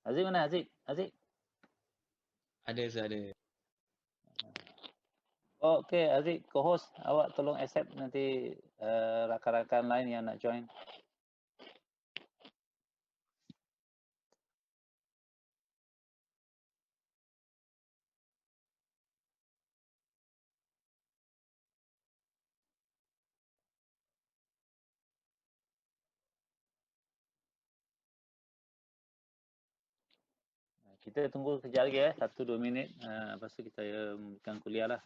Aziz mana Aziz? Aziz? Ada, Ustaz, ada. Oh, okey, Aziz, co-host, awak tolong accept nanti rakan-rakan lain yang nak join. Kita tunggu kejap lagi 1-2 minit. Lepas tu kita mulakan kuliah lah.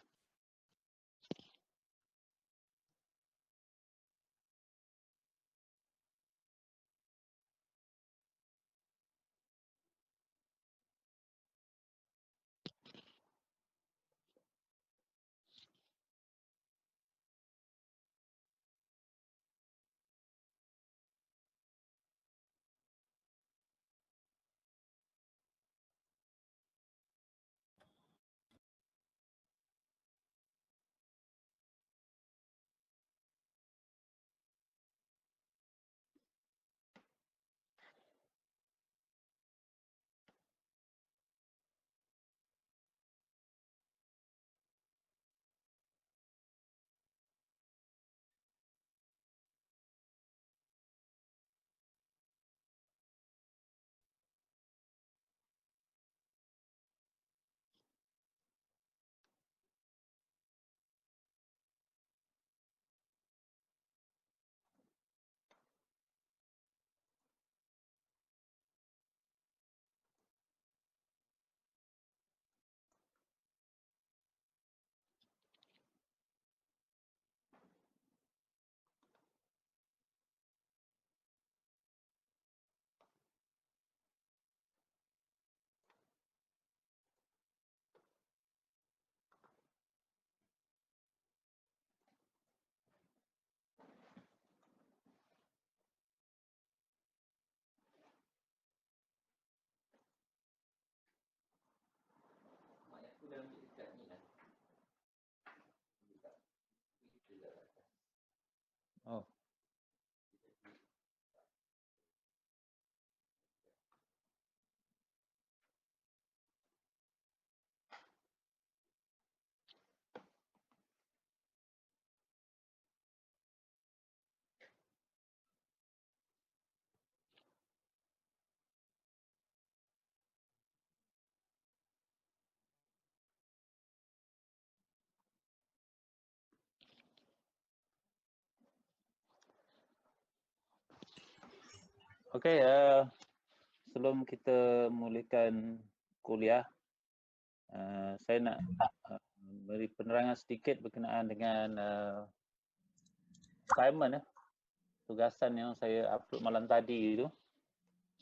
Oh. Okey, sebelum kita mulakan kuliah, saya nak beri penerangan sedikit berkenaan dengan assignment tugasan yang saya upload malam tadi tu.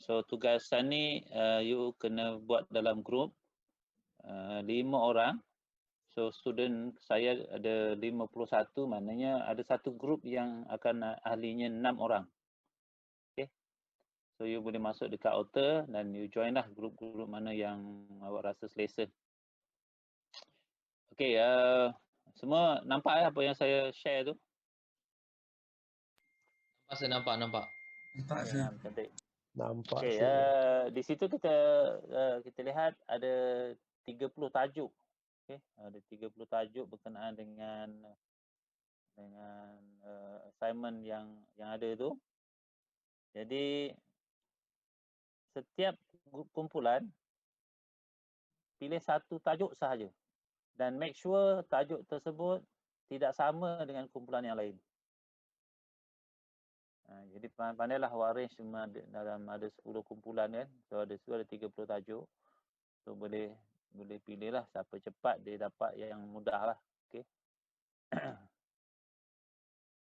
So tugasan ni you kena buat dalam grup 5 orang. So student saya ada 51, maknanya ada satu grup yang akan ahlinya 6 orang. Okay. So you boleh masuk dekat outer dan you join lah grup-grup mana yang awak rasa selesa. Okay, semua nampak apa yang saya share tu? Nampak. Nampak, Okay, cantik. Nampak. Okay, di situ kita lihat ada 30 tajuk. Okay, ada 30 tajuk berkenaan dengan assignment yang ada tu. Jadi setiap kumpulan pilih satu tajuk sahaja dan make sure tajuk tersebut tidak sama dengan kumpulan yang lain. Jadi pandailah awak arrange dalam ada 10 kumpulan kan. So ada 30 tajuk. So boleh pilih lah siapa cepat dia dapat yang mudah lah. Okay.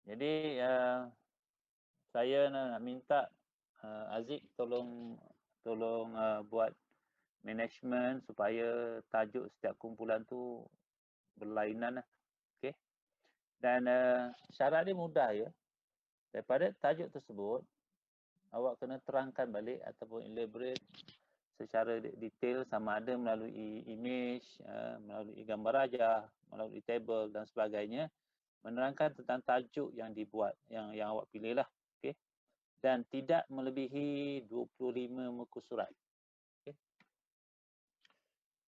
Jadi saya nak minta Aziz tolong buat management supaya tajuk setiap kumpulan tu berlainan lah. Okay. Dan syarat dia mudah ya. Daripada tajuk tersebut, awak kena terangkan balik ataupun elaborate secara detail sama ada melalui image, melalui gambar rajah, melalui table dan sebagainya, menerangkan tentang tajuk yang dibuat, yang awak pilih lah. Okay. Dan tidak melebihi 25 muka surat. Okay.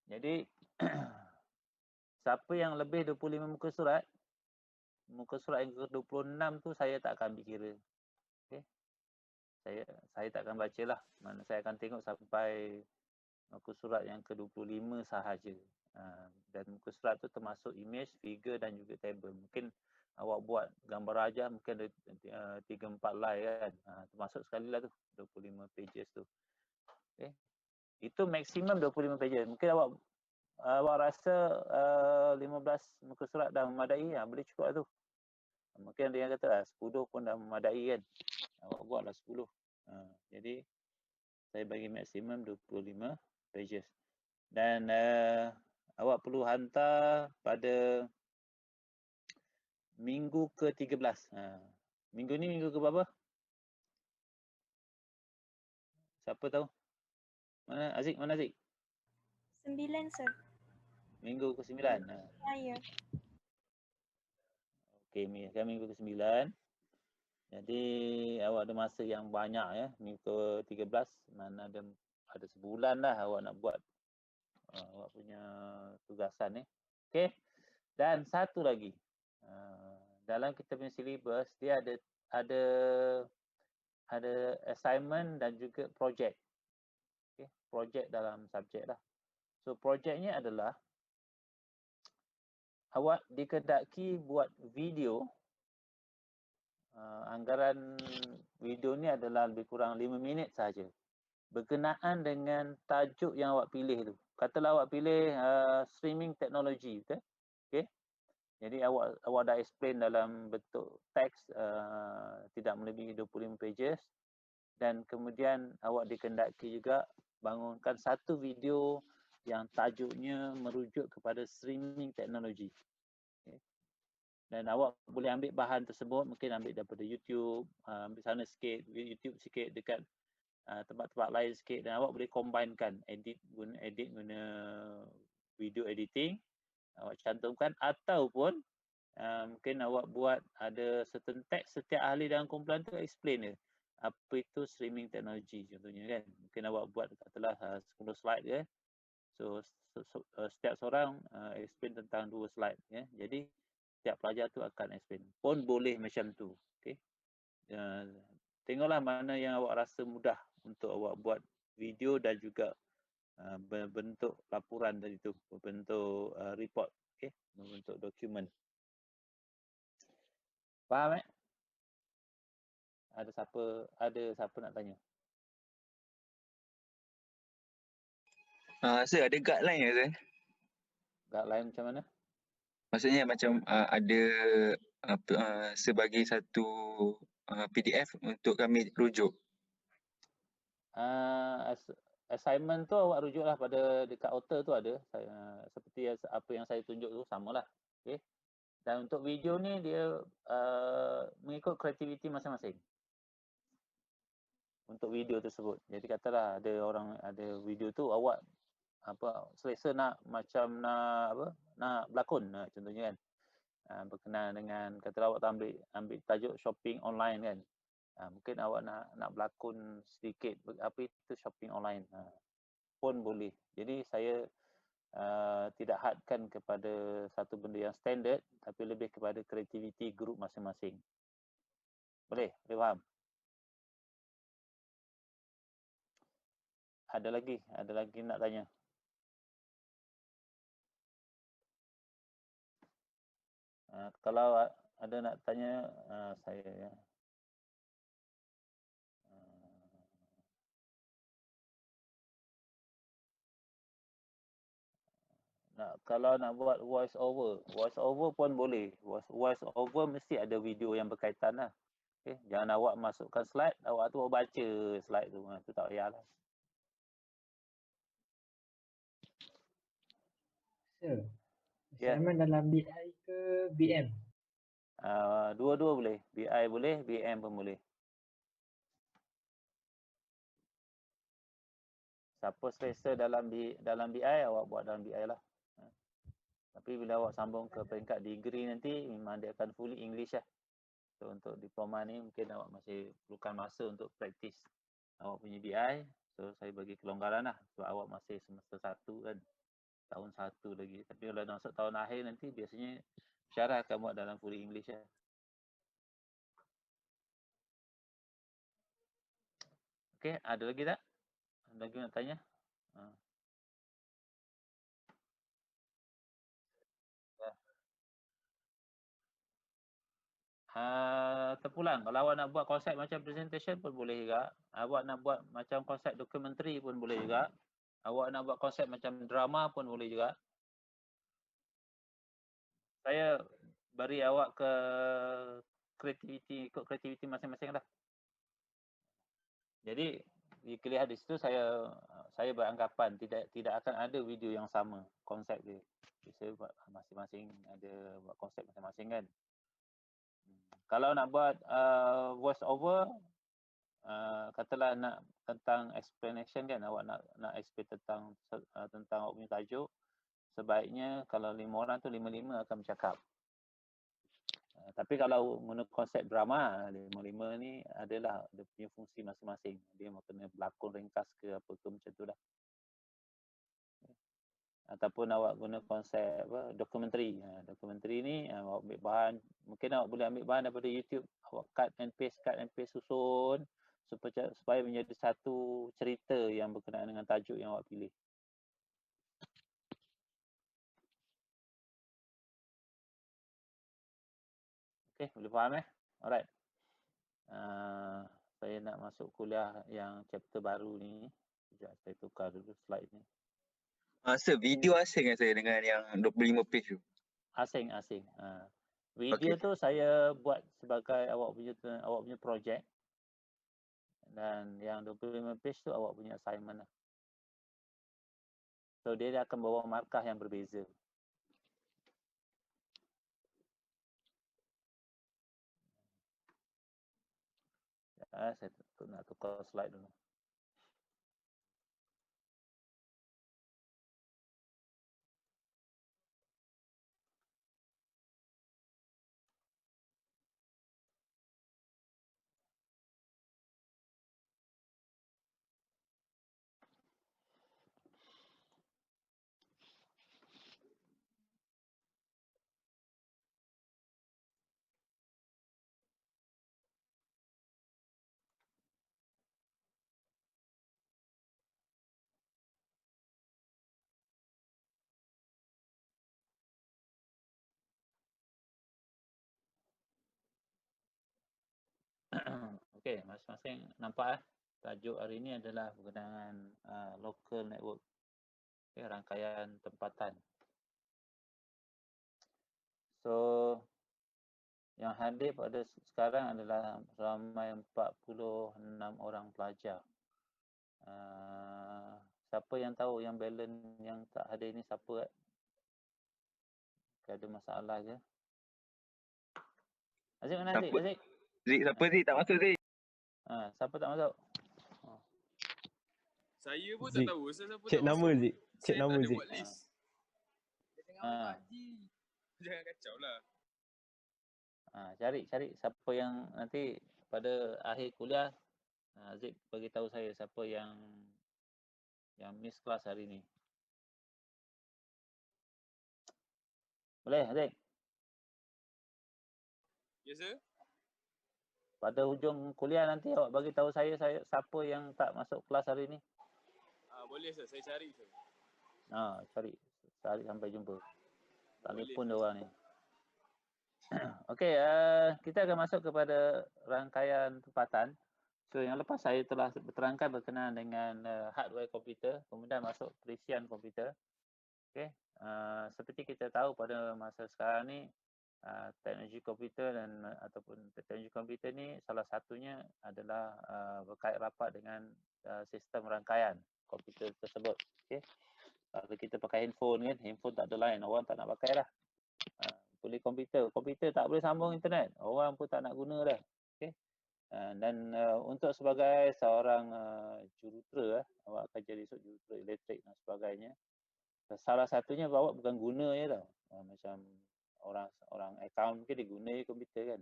Jadi siapa yang lebih 25 muka surat yang ke-26 tu saya tak akan ambil kira. Okey. Saya tak akan bacalah. Mana saya akan tengok sampai muka surat yang ke-25 sahaja. Dan muka surat tu termasuk image, figure dan juga table. Mungkin awak buat gambar rajah mungkin ada 3-4 line kan. Termasuk sekali lah tu 25 pages tu. Okay. Itu maksimum 25 pages. Mungkin awak rasa 15 muka surat dah memadai, boleh cukup lah tu. Mungkin ada yang kata 10 pun dah memadai kan. Awak buatlah 10. Jadi saya bagi maksimum 25 pages. Dan awak perlu hantar pada minggu ke-13. Minggu ni minggu ke berapa? Siapa tahu? Mana Aziz? 9, sir. Minggu ke-9. Ya. Okey, minggu ke-9. Jadi awak ada masa yang banyak ya, minggu ke-13. Mana ada sebulan lah awak nak buat awak punya tugasan ni. Okey. Dan satu lagi. Dalam kita punya syllabus dia ada assignment dan juga projek. Okay, projek dalam subjek lah. So projeknya adalah awak dikehendaki buat video. Anggaran video ni adalah lebih kurang 5 minit saja. Berkenaan dengan tajuk yang awak pilih tu. Katalah awak pilih streaming technology, betul? Okay. Jadi awak dah explain dalam bentuk teks tidak melebihi 25 pages. Dan kemudian awak dikehendaki juga bangunkan satu video yang tajuknya merujuk kepada streaming teknologi. Okay. Dan awak boleh ambil bahan tersebut, mungkin ambil daripada YouTube, ambil sana sikit, YouTube sikit, dekat tempat-tempat lain sikit, dan awak boleh combinekan, guna video editing, awak cantumkan, ataupun mungkin awak buat ada certain text, setiap ahli dalam kumpulan tu explain dia apa itu streaming teknologi contohnya kan. Mungkin awak buat katalah 10 slide ke. So setiap seorang explain tentang 2 slide ya. Jadi setiap pelajar tu akan explain. Pun boleh macam tu. Okey. Tengoklah mana yang awak rasa mudah untuk awak buat video dan juga berbentuk laporan tadi tu, berbentuk report, okey, berbentuk dokumen. Faham eh? Ada siapa nak tanya? Sir, ada guideline ke sir? Guideline macam mana? Maksudnya macam ada sebagai satu PDF untuk kami rujuk. Assignment tu awak rujuklah pada dekat author tu ada. Seperti apa yang saya tunjuk tu samalah. Okey. Dan untuk video ni dia mengikut kreativiti masing-masing. Untuk video tersebut. Jadi katalah ada video tu awak selesa nak berlakon contohnya kan. Berkenaan dengan katalah awak ambil tajuk shopping online kan. Mungkin awak nak berlakon sedikit apa itu shopping online. Pun boleh. Jadi saya tidak hadkan kepada satu benda yang standard, tapi lebih kepada kreativiti grup masing-masing. Boleh faham? Ada lagi nak tanya? Kalau ada nak tanya, saya ya. Kalau nak buat voice over pun boleh. Voice over mesti ada video yang berkaitan lah. Okay. Jangan awak masukkan slide, awak tu baca slide tu. Tu tak payahlah. Sir, assignment dalam BI ke BM? Dua-dua boleh. BI boleh, BM pun boleh. Siapa selesa dalam BI, awak buat dalam BI lah. Tapi bila awak sambung ke peringkat degree nanti, memang dia akan fully English lah. So untuk diploma ni mungkin awak masih perlukan masa untuk praktis awak punya BI. So saya bagi kelonggaran lah sebab awak masih semester 1 kan. tahun 1 lagi. Tapi kalau dah masuk tahun akhir nanti biasanya syarah akan buat dalam fully English lah. Okey, ada lagi tak? Ada lagi nak tanya? Terpulang. Kalau awak nak buat konsep macam presentation pun boleh juga. Awak nak buat macam konsep dokumentari pun boleh juga. Awak nak buat konsep macam drama pun boleh juga. Saya beri awak ke kreativiti, ikut kreativiti masing-masing lah. Jadi jika lihat di situ saya beranggapan tidak akan ada video yang sama konsep dia. Saya buat masing-masing ada buat konsep masing-masing kan. Kalau nak buat voice over, katalah nak tentang explanation kan, awak nak explain tentang awak punya tajuk, sebaiknya kalau 5 orang tu 5-5 akan bercakap. Tapi kalau guna konsep drama, 5-5 ni adalah dia punya fungsi masing-masing. Dia kena berlakon ringkas ke apa ke macam tu lah. Ataupun awak guna konsep dokumentari. Dokumentari ni awak ambil bahan, mungkin awak boleh ambil bahan daripada YouTube, awak cut and paste susun supaya menjadi satu cerita yang berkenaan dengan tajuk yang awak pilih. Okey, boleh faham Alright. Saya nak masuk kuliah yang chapter baru ni. Sekejap saya tukar dulu slide ni. Sir, video asing kan saya dengan yang 25 page tu? Asing. Video tu saya buat sebagai awak punya projek. Dan yang 25 page tu awak punya assignment lah. So dia akan bawa markah yang berbeza. Saya nak tukar slide dulu. Okey, masing-masing nampak tajuk hari ini adalah berkenaan local network. Okay, rangkaian tempatan. So yang hadir pada sekarang adalah ramai 46 orang pelajar. Siapa yang tahu yang balance yang tak hadir ni siapa? Ada masalah ke? Aziz mana Aziz? Aziz? Zik, siapa Zik? Tak masuk Zik? Siapa tak masuk? Saya pun tak tahu. Siapa Cek tak nama masuk. Zik. Cek nama Saya tak Zik. ada buat list. Dia tengah kaji. Jangan kacau lah. Cari siapa yang nanti pada akhir kuliah Aziz bagi tahu saya siapa yang miss kelas hari ni. Boleh Aziz? Ya, sir? Pada hujung kuliah nanti awak bagi tahu saya siapa yang tak masuk kelas hari ni. Boleh, sir. Saya cari, sir. Cari sampai jumpa. Telefon dia Boleh, orang ni. Okey, kita akan masuk kepada rangkaian tempatan. So yang lepas saya telah terangkan berkenaan dengan hardware komputer, kemudian masuk perisian komputer. Okey, seperti kita tahu pada masa sekarang ni teknologi komputer ataupun teknologi komputer ni salah satunya adalah berkait rapat dengan sistem rangkaian komputer tersebut. Okey. Kalau kita pakai handphone kan, handphone tak ada line, orang tak nak pakai lah. Boleh komputer tak boleh sambung internet, orang pun tak nak guna dah. Okey. Dan untuk sebagai seorang jurutera, awak akan jadi jurutera elektrik dan sebagainya. Salah satunya awak bukan guna je tau. Macam orang akaun mungkin dia guna komputer kan.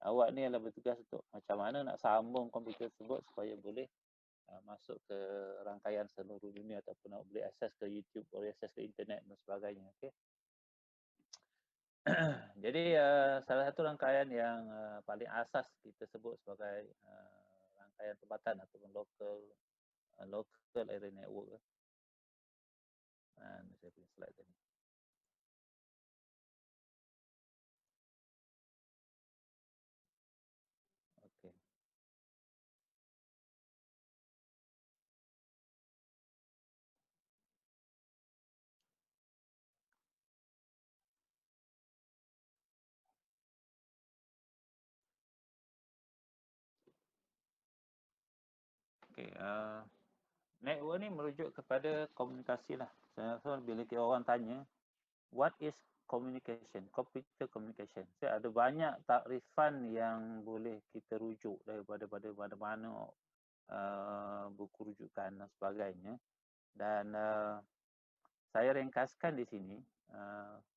Awak ni adalah bertugas untuk macam mana nak sambung komputer tersebut supaya boleh masuk ke rangkaian seluruh dunia ataupun nak boleh akses ke YouTube, boleh akses ke internet dan sebagainya. Okay. Jadi salah satu rangkaian yang paling asas kita sebut sebagai rangkaian tempatan ataupun local area network. Saya punya slide tadi. Okay. Okay, network ni merujuk kepada komunikasi lah. So, bila orang tanya, what is communication? Computer communication. So, ada banyak takrifan yang boleh kita rujuk daripada mana-mana buku rujukan dan sebagainya. Dan saya ringkaskan di sini,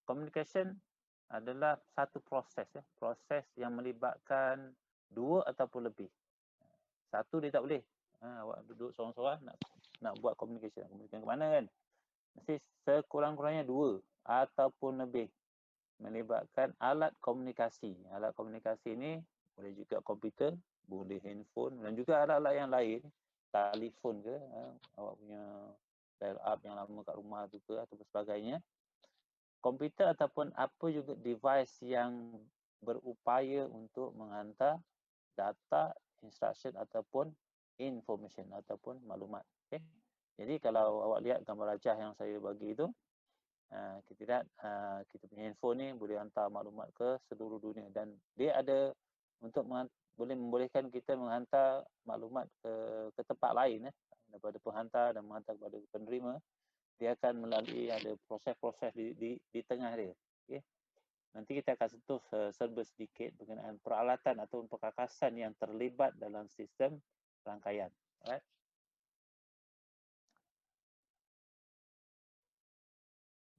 communication adalah satu proses, proses yang melibatkan dua ataupun lebih. Satu dia tak boleh. Awak duduk seorang-seorang nak buat communication. Communication ke mana kan? Mesti sekurang-kurangnya dua ataupun lebih. Melibatkan alat komunikasi. Alat komunikasi ni boleh juga komputer, boleh handphone dan juga alat-alat yang lain. Telefon ke, awak punya dial up yang lama kat rumah tu ke atau sebagainya. Komputer ataupun apa juga device yang berupaya untuk menghantar data, instruction ataupun information ataupun maklumat. Okay. Jadi kalau awak lihat gambar rajah yang saya bagi itu, kita lihat kita punya handphone ni boleh hantar maklumat ke seluruh dunia dan dia ada untuk boleh membolehkan kita menghantar maklumat ke tempat lain daripada penghantar dan menghantar kepada penerima. Dia akan melalui ada proses-proses di tengah dia. Okay. Nanti kita akan sentuh serba sedikit berkenaan peralatan atau perkakasan yang terlibat dalam sistem rangkaian. Alright.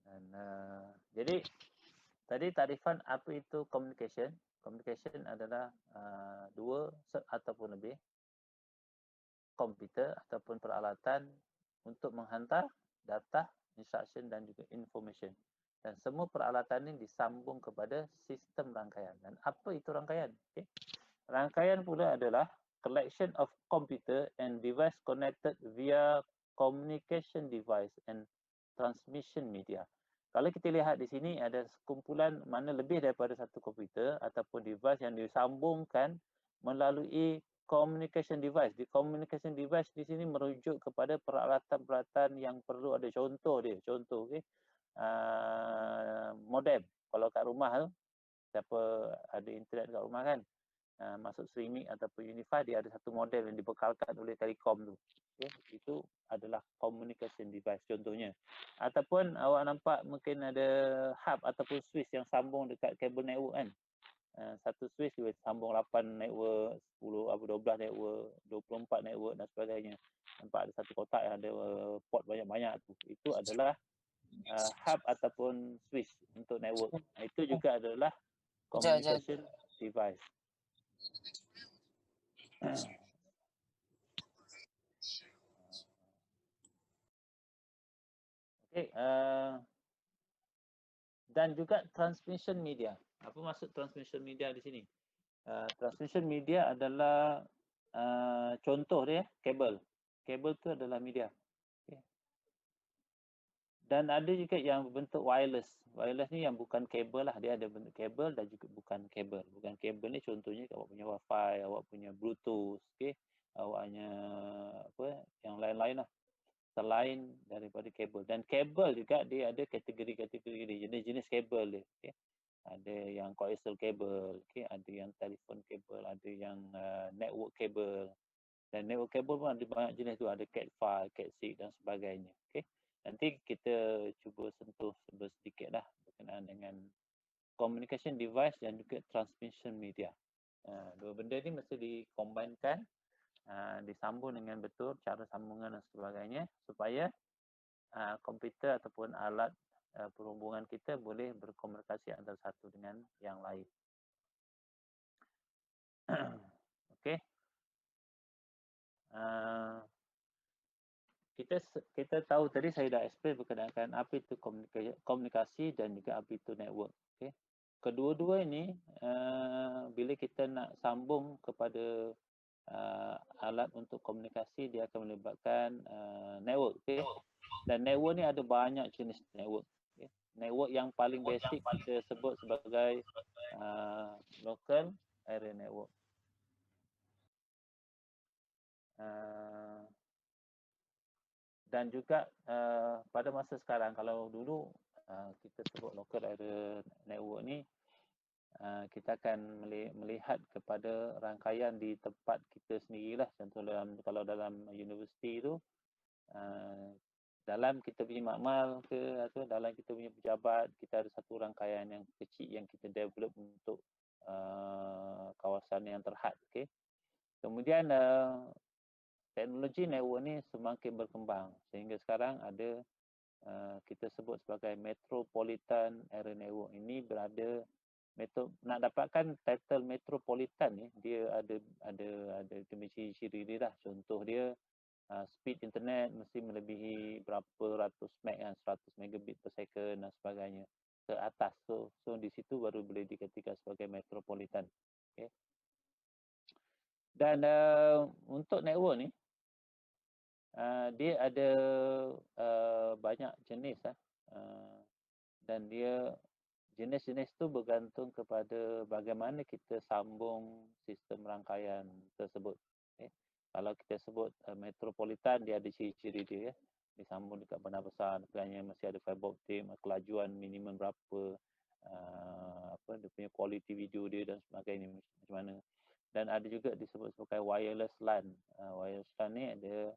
Dan jadi tadi takrifan apa itu communication? Communication adalah dua ataupun lebih komputer ataupun peralatan untuk menghantar data, instruction dan juga information. Dan semua peralatan ini disambung kepada sistem rangkaian. Dan apa itu rangkaian? Okay. Rangkaian pula adalah collection of computer and device connected via communication device and transmission media. Kalau kita lihat di sini ada sekumpulan mana lebih daripada satu komputer ataupun device yang disambungkan melalui communication device. Di communication device di sini merujuk kepada peralatan-peralatan yang perlu ada contoh dia. Contoh, okay? Modem. Kalau kat rumah tu, siapa ada internet kat rumah kan, masuk streaming ataupun Unify, dia ada satu model yang dibekalkan oleh Telekom tu. Okay? Itu adalah communication device contohnya. Ataupun awak nampak mungkin ada hub ataupun switch yang sambung dekat kabel network kan. Satu switch dia sambung 8 network, 10, 12 network, 24 network dan sebagainya. Nampak ada satu kotak yang ada port banyak-banyak tu. Itu adalah hub ataupun switch untuk network. Itu juga adalah communication device. Okay, dan juga transmission media. Apa maksud transmission media di sini? Transmission media adalah contoh dia kabel. Kabel tu adalah media. Okay. Dan ada juga yang berbentuk wireless. Wireless ni yang bukan kabel lah. Dia ada bentuk kabel dan juga bukan kabel. Bukan kabel ni contohnya awak punya wifi, awak punya bluetooth, okay? Awaknya apa yang lain-lain lah. Selain daripada kabel. Dan kabel juga dia ada kategori-kategori jenis-jenis kabel dia. Okay? Ada yang coaxial kabel, okay? Ada yang telefon kabel, ada yang network kabel. Dan network kabel pun ada banyak jenis tu. Ada Cat5, Cat6 dan sebagainya. Okay? Nanti kita cuba sentuh sedikit lah berkenaan dengan communication device dan juga transmission media. Dua benda ni mesti dikombinkan, disambung dengan betul cara sambungan dan sebagainya supaya komputer ataupun alat perhubungan kita boleh berkomunikasi antara satu dengan yang lain. Okey. kita tahu tadi saya dah explain berkenaan apa itu komunikasi dan juga apa itu network. Okay. Kedua-dua ini bila kita nak sambung kepada alat untuk komunikasi, dia akan melibatkan network. Okay. Dan network ni ada banyak jenis network. Okay. Network yang paling basic kita sebut sebagai local area network. Dan juga pada masa sekarang, kalau dulu kita sebut local area network ni, kita akan melihat kepada rangkaian di tempat kita sendirilah. Contoh kalau dalam universiti tu, dalam kita punya makmal ke atau dalam kita punya pejabat, kita ada satu rangkaian yang kecil yang kita develop untuk kawasan yang terhad. Okay. Kemudian teknologi network ni semakin berkembang sehingga sekarang ada kita sebut sebagai metropolitan area network. Ini berada nak dapatkan title metropolitan ni, dia ada ciri-ciri dia lah. Contoh dia speed internet mesti melebihi berapa ratus meg kan, 100 megabit per second dan sebagainya ke atas. So di situ baru boleh dikatakan sebagai metropolitan. Okay. Dan untuk network ni dia ada banyak jenis dan dia jenis-jenis tu bergantung kepada bagaimana kita sambung sistem rangkaian tersebut. Okay. Kalau kita sebut metropolitan, dia ada ciri-ciri dia ya. Disambung dekat bandar besar, sebagainya, mesti ada fiber optik, kelajuan minimum berapa, dia punya quality video dia dan sebagainya macam mana. Dan ada juga disebut sebagai wireless LAN. Wireless LAN ni ada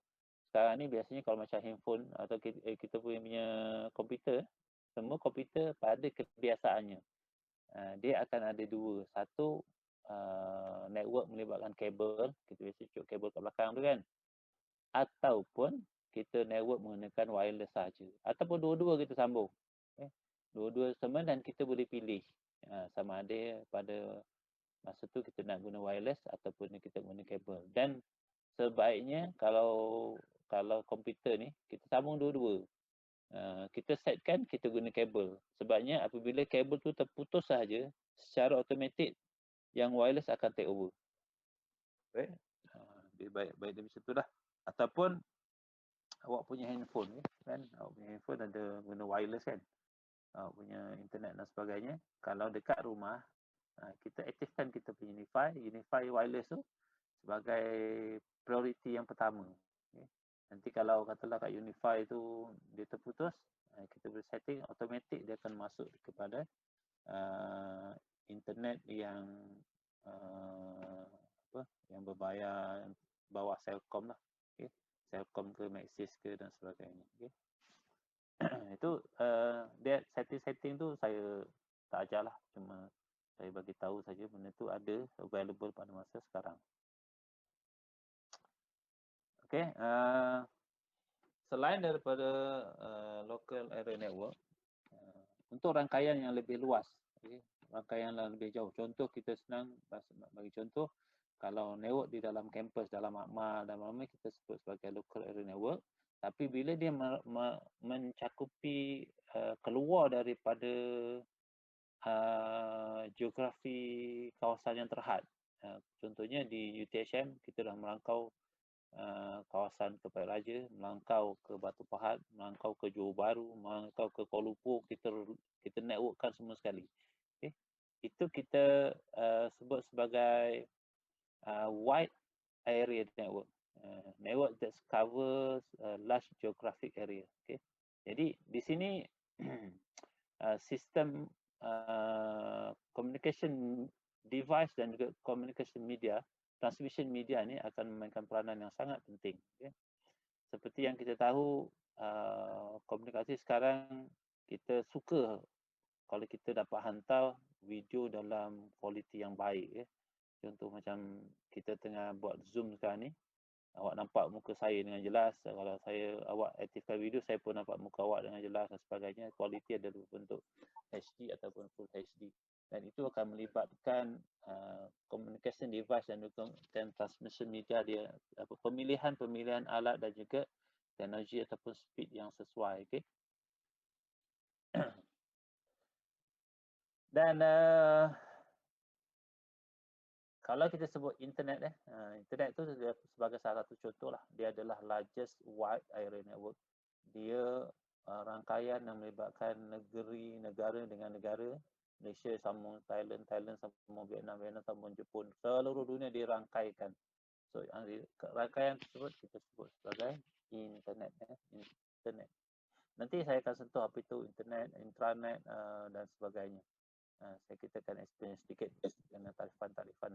sekarang ni biasanya kalau macam handphone atau kita punya komputer, semua komputer pada kebiasaannya dia akan ada dua. Satu network melibatkan kabel, kita biasa cuk kabel kat belakang tu kan. Ataupun kita network menggunakan wireless saja. Ataupun dua-dua kita sambung. Dua-dua sama dan kita boleh pilih sama ada pada masa tu kita nak guna wireless ataupun kita guna kabel. Dan sebaiknya kalau komputer ni kita sambung dua-dua. Kita setkan kita guna kabel. Sebabnya apabila kabel tu terputus sahaja, secara automatik yang wireless akan take over. Okay. Dia baik dari situ dah. Ataupun awak punya handphone kan, awak punya handphone ada guna wireless kan. Awak punya internet dan sebagainya. Kalau dekat rumah, kita aktifkan kita punya Unify wireless tu sebagai prioriti yang pertama. Okay. Nanti kalau katalah kat Unify tu dia terputus, kita boleh setting automatik dia akan masuk kepada internet yang yang berbayar bawah Celcom lah. Okay. Celcom ke Maxis ke dan sebagainya. Okay. Itu dia setting tu saya tak ajar lah, cuma saya bagi tahu saja benda tu ada available pada masa sekarang. Okay. Selain daripada local area network, untuk rangkaian yang lebih luas, okay, rangkaian yang lebih jauh. Contoh kita senang bagi contoh, kalau network di dalam kampus, dalam makmal, kita sebut sebagai local area network. Tapi bila dia mencakupi keluar daripada geografi kawasan yang terhad. Contohnya di UTHM kita dah merangkau kawasan ke Paya Raja, melangkau ke Batu Pahat, melangkau ke Johor Bahru, melangkau ke Kuala Lumpur, kita networkkan semua sekali. Okay. Itu kita sebut sebagai wide area network. Network that covers large geographic area. Okay. Jadi di sini sistem communication device dan juga communication media, transmission media ni akan memainkan peranan yang sangat penting. Okay. Seperti yang kita tahu, komunikasi sekarang kita suka kalau kita dapat hantar video dalam kualiti yang baik. Contoh macam kita tengah buat Zoom sekarang ni, awak nampak muka saya dengan jelas. Kalau awak aktifkan video, saya pun nampak muka awak dengan jelas dan sebagainya. Kualiti adalah bentuk HD ataupun Full HD. Dan itu akan melibatkan communication device dan transmission media dia, pemilihan alat dan juga teknologi ataupun speed yang sesuai. Okay? Dan kalau kita sebut internet, internet tu sebagai salah satu contoh lah. Dia adalah largest wide area network. Dia rangkaian yang melibatkan negara dengan negara. Malaysia sambung Thailand, Thailand sambung Vietnam, Vietnam sambung Jepun. Seluruh dunia dirangkaikan. So rangkaian tersebut kita sebut sebagai internet. Internet. Nanti saya akan sentuh apa itu internet, intranet dan sebagainya. Kita akan explain sedikit dengan tarifan-tarifan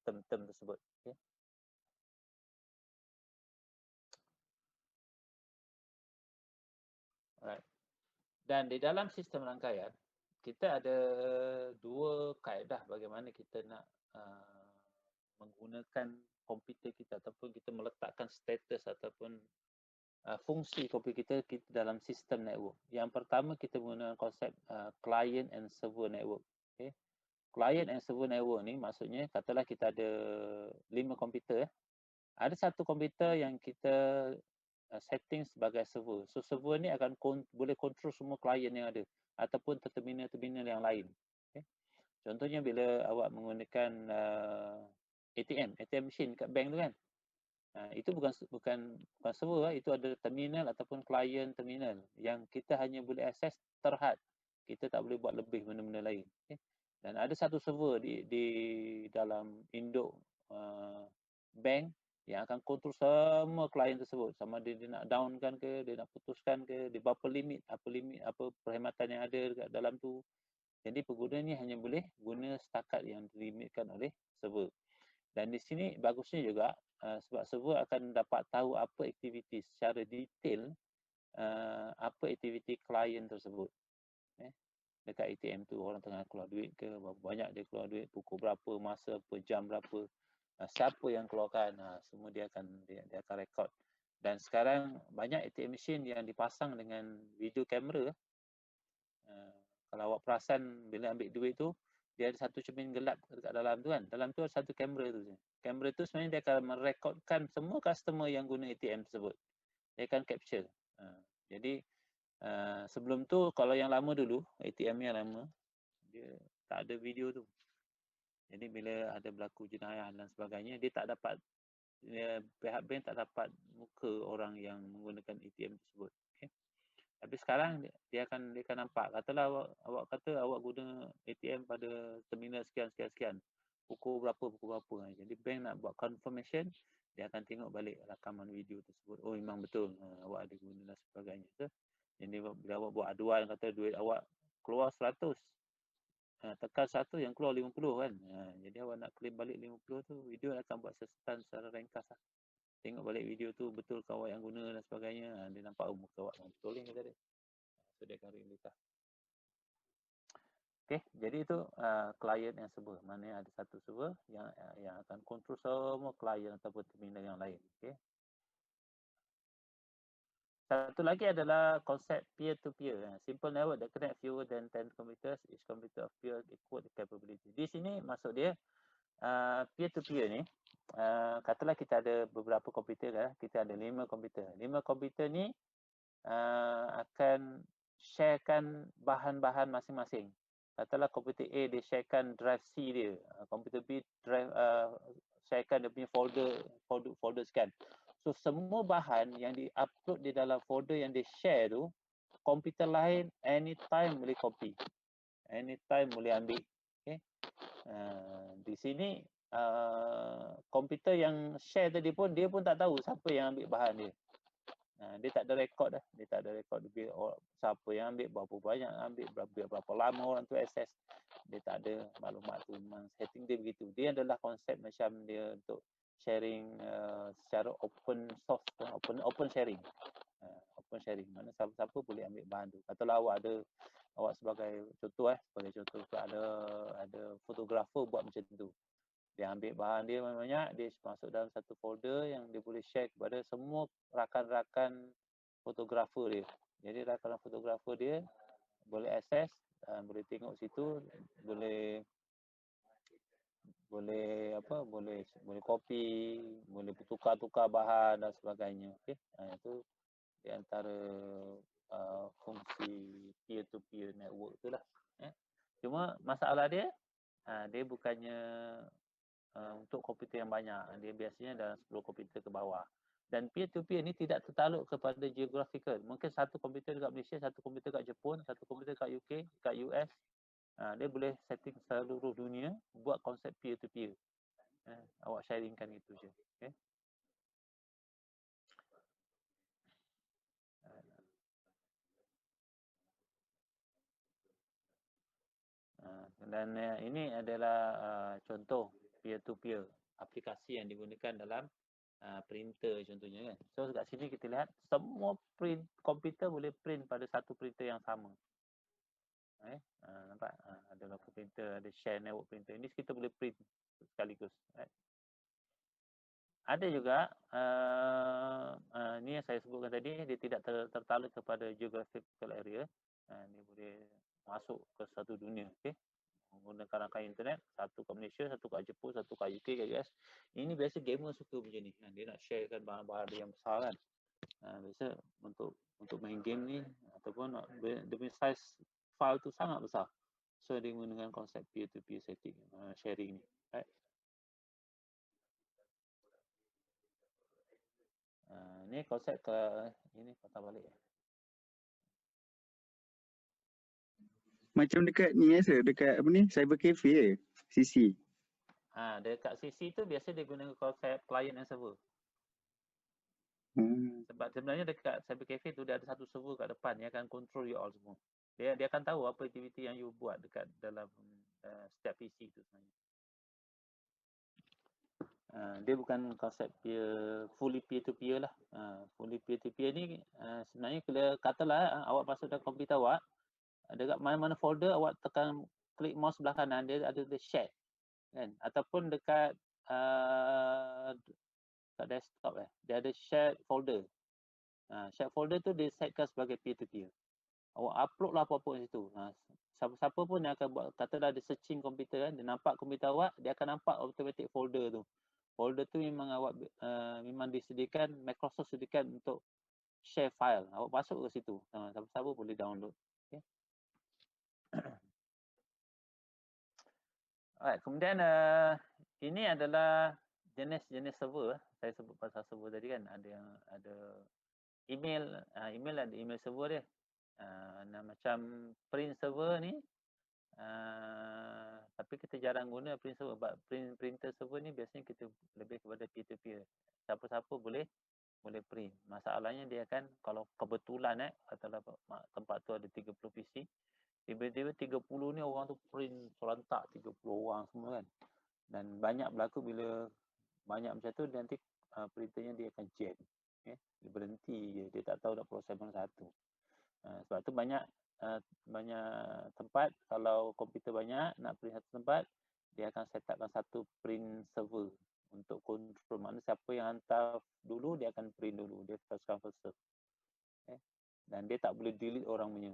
term-term tersebut. Okay. Alright. Dan di dalam sistem rangkaian, kita ada dua kaedah bagaimana kita nak menggunakan komputer kita ataupun kita meletakkan status ataupun fungsi komputer kita dalam sistem network. Yang pertama kita menggunakan konsep client and server network. Okay. Client and server network ni maksudnya katalah kita ada 5 komputer. Ada satu komputer yang kita setting sebagai server. So server ni akan boleh control semua client yang ada ataupun terminal-terminal yang lain. Okay. Contohnya bila awak menggunakan ATM machine kat bank tu kan. Itu bukan server, itu ada terminal ataupun client terminal yang kita hanya boleh akses terhad. Kita tak boleh buat lebih benda-benda lain. Okay. Dan ada satu server di dalam induk bank yang akan kontrol semua klien tersebut. Sama dia nak downkan ke, dia nak putuskan ke, dia berapa limit, apa perkhidmatan yang ada dekat dalam tu. Jadi pengguna ni hanya boleh guna setakat yang dilimitkan oleh server. Dan di sini bagusnya juga sebab server akan dapat tahu apa aktiviti secara detail apa aktiviti klien tersebut. Dekat ATM tu orang tengah keluar duit ke, berapa banyak dia keluar duit, pukul berapa, masa apa, jam berapa, siapa yang keluarkan, semua dia akan rekod. Dan sekarang banyak ATM machine yang dipasang dengan video kamera. Kalau awak perasan bila ambil duit tu, dia ada satu cermin gelap dekat dalam tu kan. Dalam tu ada satu kamera tu. Kamera tu sebenarnya dia akan merekodkan semua customer yang guna ATM tersebut. Dia akan capture. Jadi sebelum tu kalau yang lama dulu, ATM yang lama, dia tak ada video tu. Jadi bila ada berlaku jenayah dan sebagainya, dia tak dapat, pihak bank tak dapat muka orang yang menggunakan ATM tersebut. Okay. Tapi sekarang dia akan nampak. Katalah awak kata awak guna ATM pada terminal sekian. Pukul berapa. Jadi bank nak buat confirmation, dia akan tengok balik rakaman video tersebut. Oh memang betul awak ada guna dan sebagainya. So, jadi bila awak buat aduan kata duit awak keluar 100. Tekan 1 yang keluar 50 kan. Jadi awak nak claim balik 50 tu, video akan buat sesetan secara ringkas lah. Tengok balik video tu betul ke awak yang guna dan sebagainya. Dia nampak muka awak betul ni kata dia. So dia akan release lah. Okay, jadi itu client yang server. Maknanya ada satu server yang akan kontrol semua client ataupun terminal yang lain. Okay. Satu lagi adalah konsep peer-to-peer. Simple network that connect fewer than 10 computers. Each computer of peer equal capability. Di sini maksud dia peer-to-peer ni, katalah kita ada beberapa komputer lah. Kita ada 5 komputer. 5 komputer ni akan sharekan bahan-bahan masing-masing. Katalah komputer A dia sharekan drive C dia. Komputer B drive sharekan dia punya folder sekian. So semua bahan yang di-upload di dalam folder yang dia share tu, komputer lain anytime boleh copy. Anytime boleh ambil. Okay. Di sini komputer yang share tadi pun, dia pun tak tahu siapa yang ambil bahan dia. Dia tak ada rekod dah. Dia tak ada rekod siapa yang ambil, berapa banyak ambil, berapa lama orang tu access. Dia tak ada maklumat tu. Memang setting dia begitu. Dia adalah konsep macam dia untuk sharing secara open source, open sharing. Open sharing. Mana siapa-siapa boleh ambil bahan tu. Katalah awak sebagai contoh ada fotografer buat macam tu. Dia ambil bahan dia banyak, dia masuk dalam satu folder yang dia boleh share kepada semua rakan-rakan fotografer dia. Jadi rakan fotografer dia boleh access, boleh tengok situ, boleh boleh apa, boleh copy, boleh bertukar-tukar bahan dan sebagainya. Okey. Itu di antara fungsi peer-to-peer network tu lah. Cuma masalah dia, dia bukannya untuk komputer yang banyak. Dia biasanya dalam 10 komputer ke bawah. Dan peer-to-peer ni tidak tertakluk kepada geographical. Mungkin satu komputer dekat Malaysia, satu komputer kat Jepun, satu komputer kat UK, kat US. Dia boleh setting seluruh dunia buat konsep peer-to-peer. Awak sharingkan itu je. Okay? Dan ini adalah contoh peer-to-peer aplikasi yang digunakan dalam printer contohnya kan. So kat sini kita lihat semua print komputer boleh print pada satu printer yang sama. Nampak? Ada local printer, ada share network printer. Ini kita boleh print sekaligus. Ada juga ni yang saya sebutkan tadi, dia tidak tertakluk kepada geographical area. Dia boleh masuk ke satu dunia, okey. Menggunakan rangkaian internet, satu kat Malaysia, satu kat Jepun, satu kat UK, kat US. Ini biasa gamer suka macam ni. Dia nak sharekan bahan-bahan dia yang besar kan. Biasa untuk main game ni ataupun dia punya size file tu sangat besar. So dia menggunakan konsep peer-to-peer setting, sharing ni. Right? Ni konsep ini patah balik. Macam dekat ni dekat apa ni, cyber cafe CC. Dekat CC tu biasa dia guna konsep client and server. Sebab sebenarnya dekat cyber cafe tu dia ada satu server kat depan yang akan control you all semua. Dia akan tahu apa aktiviti yang you buat dekat dalam setiap PC tu sebenarnya. Dia bukan konsep fully peer-to-peer lah. Fully peer-to-peer ni sebenarnya bila katalah awak masuk dalam komputer awak, dekat mana-mana folder awak tekan klik mouse sebelah kanan, dia ada share kan, ataupun dekat desktop dia ada share folder. Share folder tu dia setkan sebagai peer-to-peer. Awak upload lah apa-apa di situ. Siapa-siapa pun yang akan buat, katalah dia searching komputer kan, dia nampak komputer awak, dia akan nampak automatic folder tu. Folder tu memang awak memang disediakan, Microsoft sediakan untuk share file. Awak masuk ke situ. Siapa-siapa boleh download. Okay. Alright, kemudian ini adalah jenis-jenis server. Saya sebut pasal server tadi kan, ada email, email ada email server dia. Macam print server ni, tapi kita jarang guna print server. Printer server ni biasanya kita lebih kepada peer-to-peer. Siapa-siapa boleh print. Masalahnya dia kan kalau kebetulan katalah tempat tu ada 30 PC, tiba-tiba 30 ni orang tu print serentak 30 orang semua kan. Dan banyak berlaku bila banyak macam tu, nanti printernya dia akan jam. Dia berhenti je, dia tak tahu nak proses mana satu. Sebab tu banyak tempat, kalau komputer banyak nak print satu tempat, dia akan set upkan satu print server untuk kontrol. Mana siapa yang hantar dulu, dia akan print dulu. Dia first come first serve. Dan dia tak boleh delete orang punya.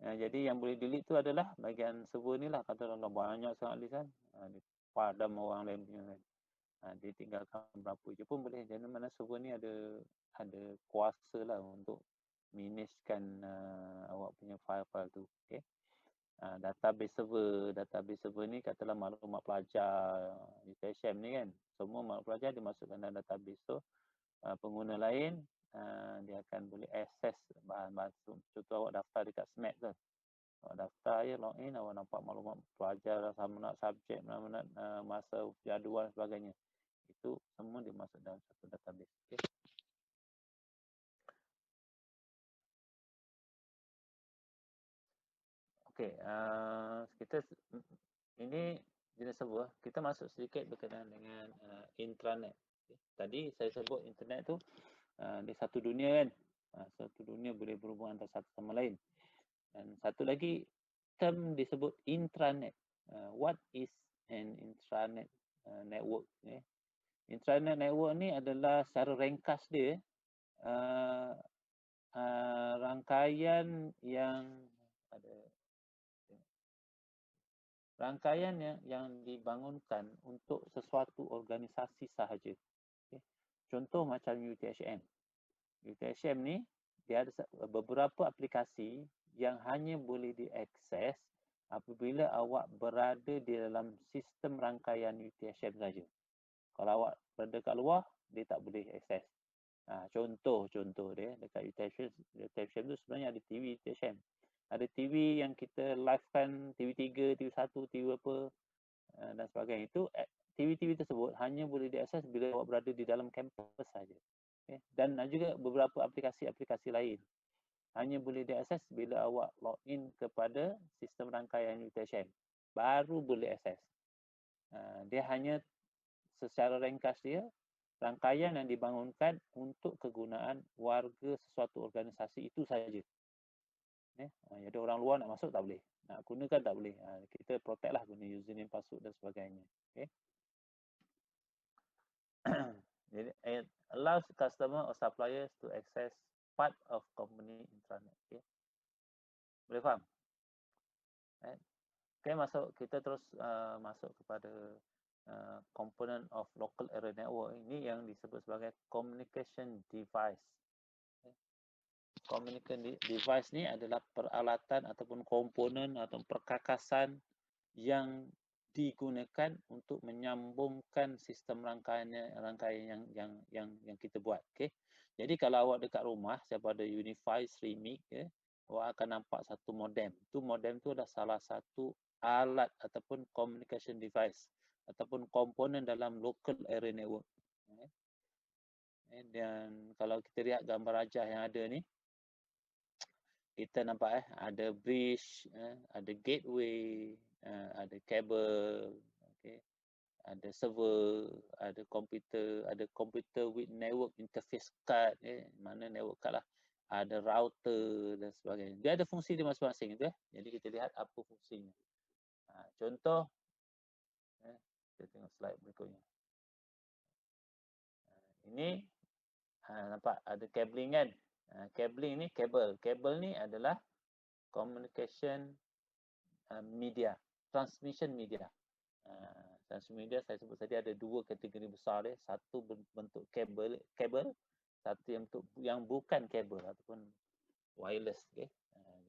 Jadi yang boleh delete tu adalah bahagian server ni lah. Kata orang banyak sangat list kan, dia padam orang lain punya kan. Dia tinggalkan berapa je pun boleh. Jadi mana server ni ada kuasa lah untuk managekan awak punya file-file tu. Okay. Database server ni katalah maklumat pelajar UTSM ni kan, semua maklumat pelajar dimasukkan dalam database. So pengguna lain dia akan boleh access bahan-bahan. Contoh awak daftar dekat SMAP tu, awak daftar je, login, awak nampak maklumat pelajar, sama nak subjek, mana masa jadual dan sebagainya. Itu semua dimasuk dalam satu database. Okay. Okey, kita ini jenis server. Kita masuk sedikit berkenaan dengan intranet. Okay. Tadi saya sebut internet tu dia satu dunia kan. Satu dunia boleh berhubung antara satu sama lain. Dan satu lagi term disebut intranet. What is an intranet network? Intranet network ni adalah secara ringkas dia rangkaian yang ada rangkaian yang dibangunkan untuk sesuatu organisasi sahaja. Okay. Contoh macam UTHM. UTHM ni dia ada beberapa aplikasi yang hanya boleh diakses apabila awak berada di dalam sistem rangkaian UTHM saja. Kalau awak berada kat luar, dia tak boleh akses. Contoh dia dekat UTHM tu sebenarnya ada TV UTHM. Ada TV yang kita livekan, TV3, TV1, TV apa dan sebagainya. Itu TV-TV tersebut hanya boleh diakses bila awak berada di dalam kampus saja. Okay. Dan juga beberapa aplikasi-aplikasi lain hanya boleh diakses bila awak login kepada sistem rangkaian UTHM. Baru boleh akses. Dia hanya secara ringkas dia, rangkaian yang dibangunkan untuk kegunaan warga sesuatu organisasi itu saja. Jadi orang luar nak masuk tak boleh. Nak gunakan tak boleh. Kita protect lah guna username, password dan sebagainya. Okay. Jadi it allows customer or suppliers to access part of company intranet. Okay. Boleh faham? Okay, kita terus masuk kepada component of local area network. Ini yang disebut sebagai communication device. Communication device ni adalah peralatan ataupun komponen atau perkakasan yang digunakan untuk menyambungkan sistem rangkaian yang kita buat. Okay. Jadi kalau awak dekat rumah, siapa ada Unify, Streamic, awak akan nampak satu modem. Modem tu adalah salah satu alat ataupun communication device ataupun komponen dalam local area network. Dan kalau kita lihat gambar rajah yang ada ni, kita nampak ada bridge, ada gateway, ada kabel, okay, ada server, ada komputer with network interface card, mana network card lah, ada router dan sebagainya. Dia ada fungsi dia masing-masing tu. Jadi kita lihat apa fungsinya. Contoh, kita tengok slide berikutnya. Ini nampak ada cabling kan? Cabling ni kabel. Kabel ni adalah communication media, transmission media. Transmission media saya sebut tadi ada dua kategori besar dia. Satu berbentuk kabel, satu yang bukan kabel ataupun wireless. Okay.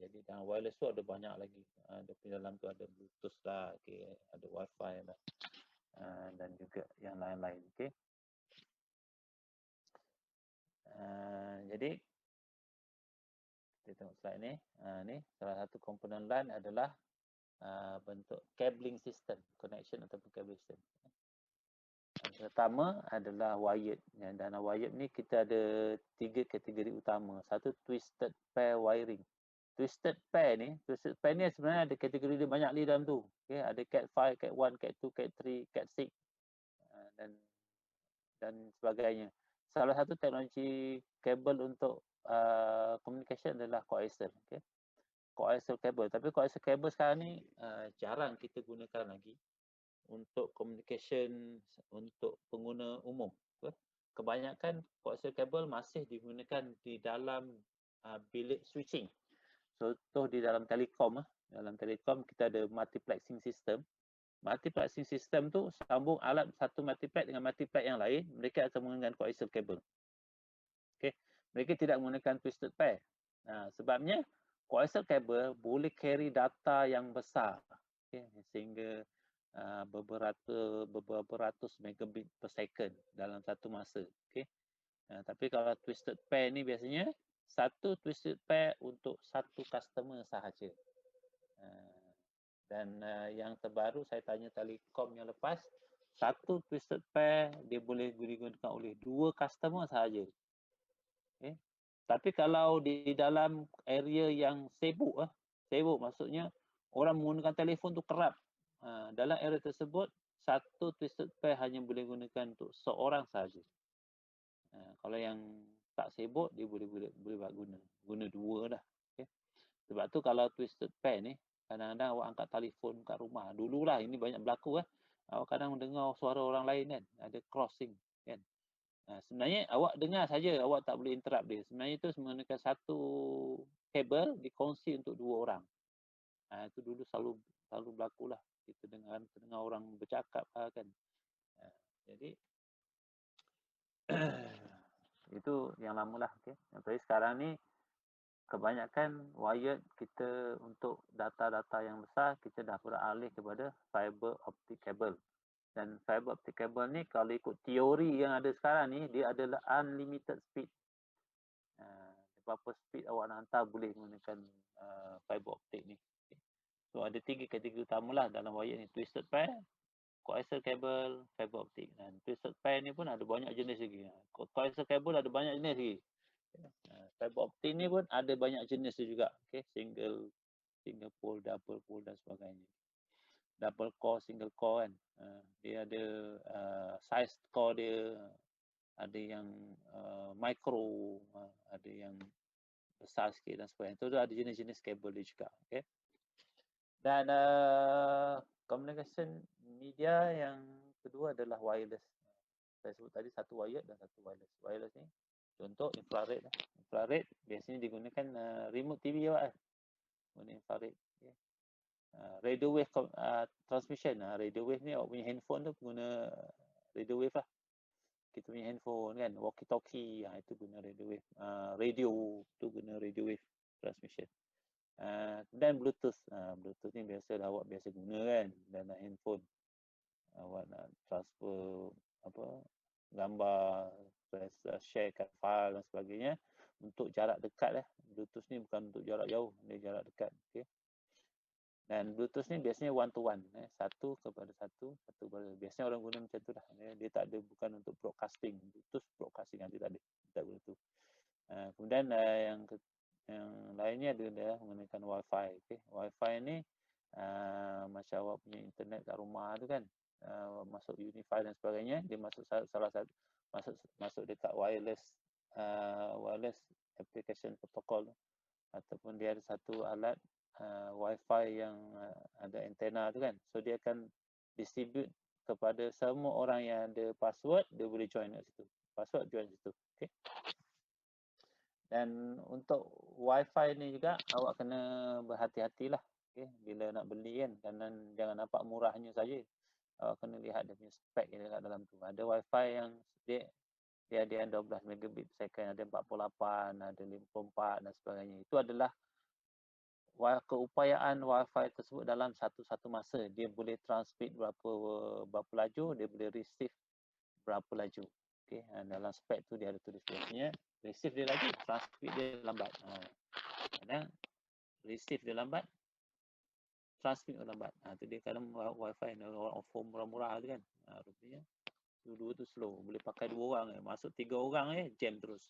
Jadi dalam wireless tu ada banyak lagi. Di dalam tu ada Bluetooth lah, okay, ada Wi-Fi lah, dan juga yang lain-lain. Okay. Jadi kita tengok slide ni. Ni salah satu komponen LAN adalah bentuk cabling system, connection ataupun cabling system. Pertama adalah wired. Dalam wired ni kita ada 3 kategori utama. Satu twisted pair wiring. Twisted pair ni sebenarnya ada kategori dia banyak di dalam tu. Okay, ada Cat5, Cat1, Cat2, Cat3, Cat6 dan sebagainya. Salah satu teknologi kabel untuk communication adalah coaxial. Okay. Coaxial cable. Tapi coaxial cable sekarang ni jarang kita gunakan lagi untuk communication untuk pengguna umum. Okay. Kebanyakan coaxial cable masih digunakan di dalam bilik switching. Contoh di dalam telekom. Dalam telekom kita ada multiplexing system. Multiplexing system tu sambung alat satu multiplex dengan multiplex yang lain, mereka akan menggunakan coaxial cable. Okay. Mereka tidak menggunakan twisted pair. Sebabnya coaxial cable boleh carry data yang besar, okay, sehingga beberapa ratus megabit per second dalam satu masa. Okay. Tapi kalau twisted pair ni biasanya satu twisted pair untuk satu customer sahaja. Dan yang terbaru saya tanya Telekom yang lepas, satu twisted pair dia boleh digunakan oleh 2 customer sahaja. Okay. Tapi kalau di dalam area yang sibuk maksudnya orang menggunakan telefon tu kerap. Dalam area tersebut, satu twisted pair hanya boleh gunakan untuk seorang sahaja. Kalau yang tak sibuk, dia boleh buat guna 2 dah. Okay. Sebab tu kalau twisted pair ni, kadang-kadang awak angkat telefon kat rumah. Dululah ini banyak berlaku. Awak kadang mendengar suara orang lain kan, ada crossing kan. Sebenarnya awak dengar saja, awak tak boleh interrupt dia. Sebenarnya itu menggunakan satu kabel dikongsi untuk 2 orang. Itu dulu selalu berlaku lah kita dengar orang bercakap kan. Jadi itu yang lama lah. Okay. Tapi sekarang ni kebanyakan wired kita untuk data-data yang besar kita dah beralih kepada fiber optic cable. Dan fiber optic cable ni kalau ikut teori yang ada sekarang ni dia adalah unlimited speed. Berapa speed awak nak hantar boleh menggunakan fiber optic ni. So ada 3 kategori utamalah dalam wired ni, twisted pair, coaxial cable, fiber optic. Dan twisted pair ni pun ada banyak jenis lagi. Coaxial cable ada banyak jenis lagi. Fiber optic ni pun ada banyak jenis juga. Okay, single pole, double pole dan sebagainya. Double core, single core kan. Dia ada size core dia, ada yang micro, ada yang besar sikit dan sebagainya. Itu ada jenis-jenis kabel dia juga. Okay. Dan communication media yang kedua adalah wireless. Saya sebut tadi satu wired dan satu wireless. Wireless ni contoh infrared lah. Infrared biasanya digunakan remote TV awak kan. Guna infrared. Okay. Radio wave transmission. Radio wave ni awak punya handphone tu guna radio wave lah. Kita punya handphone kan, walkie talkie itu guna radio wave. Radio tu guna radio wave transmission. Dan Bluetooth. Bluetooth ni biasa awak biasa guna kan dalam handphone. Awak nak transfer gambar, sharekan file dan sebagainya untuk jarak dekat lah. Bluetooth ni bukan untuk jarak jauh, dia jarak dekat. Okay. Dan Bluetooth ni biasanya one to one, satu kepada satu kepada. Biasanya orang guna macam tu lah. Dia tak ada, bukan untuk broadcasting. Bluetooth broadcasting dia tak ada. Tak guna tu. Kemudian yang lainnya adalah menggunakan Wi-Fi. Okay. Wi-Fi ni macam awak punya internet kat rumah tu kan, masuk Unify dan sebagainya, dia masuk salah satu masuk dekat wireless application protocol tu. Ataupun dia ada satu alat Wi-Fi yang ada antena tu kan. So dia akan distribute kepada semua orang yang ada password, dia boleh join kat situ. Password join situ. Okay. Dan untuk Wi-Fi ni juga awak kena berhati-hatilah. Okay. Bila nak beli kan, jangan nampak murahnya saja. Awak kena lihat dia punya spek yang dekat dalam tu. Ada Wi-Fi yang dia ada yang 12 megabit per second, ada 48, ada 54 dan sebagainya. Itu adalah keupayaan Wi-Fi tersebut dalam satu masa. Dia boleh transmit berapa laju, dia boleh receive berapa laju. Okay. Dalam spek tu dia ada tulis biasanya receive dia laju, transmit dia lambat. Kadang receive dia lambat, transmit dia lambat. Tu dia kadang Wi-Fi orang offer murah-murah tu kan. Rupanya dua tu slow, boleh pakai 2 orang, masuk 3 orang jam terus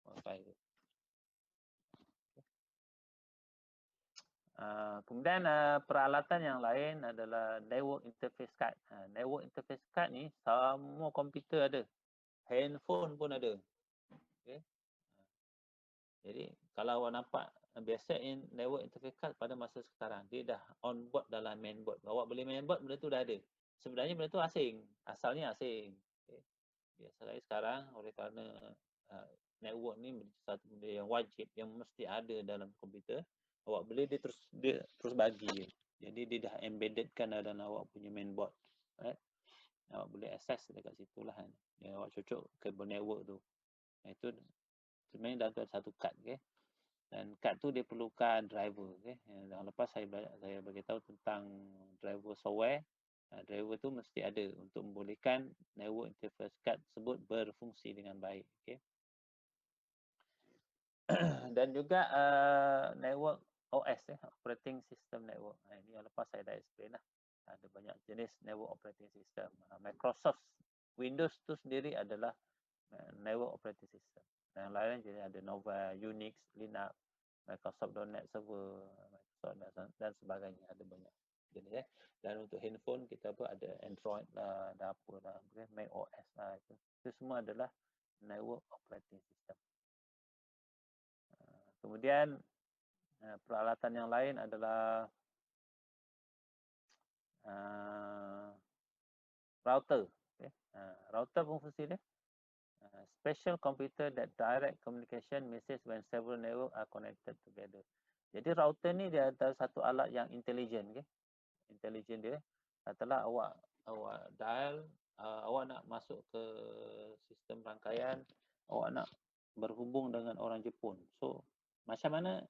Wi-Fi tu. Kemudian peralatan yang lain adalah network interface card. Network interface card ni semua komputer ada, handphone pun ada. Okay. Jadi kalau awak nampak biasa network interface card pada masa sekarang dia dah on board dalam mainboard. Awak beli mainboard benda tu dah ada. Sebenarnya benda tu asing, asalnya asing. Okay. Biasanya sekarang oleh kerana network ni satu benda yang wajib, yang mesti ada dalam komputer. Awak beli dia terus bagi. Jadi dia dah embeddedkan dalam awak punya mainboard. Right? Awak boleh access dekat situ lah. Yang awak cocok kabel network tu. Itu sebenarnya dah ada satu kad. Okay? Dan kad tu dia perlukan driver. Okay? Yang lepas saya beritahu tentang driver software. Driver tu mesti ada untuk membolehkan network interface card tersebut berfungsi dengan baik. Okay? Dan juga network OS, operating system network. Ini yang lepas saya dah explain lah. Ada banyak jenis network operating system. Microsoft Windows tu sendiri adalah network operating system. Yang lain jadi ada Nova, Unix, Linux, Microsoft.NET Server, Microsoft dan sebagainya. Ada banyak jenis. Dan untuk handphone kita pun ada Android lah, ada apa lah, Mac OS lah. Itu semua adalah network operating system. Kemudian peralatan yang lain adalah router. Okay. Router pun fungsi dia. Special computer that direct communication message when several network are connected together. Jadi router ni dia ada satu alat yang intelligent. Okay. Intelligent dia. katalah awak dial, awak nak masuk ke sistem rangkaian, awak nak berhubung dengan orang Jepun. So macam mana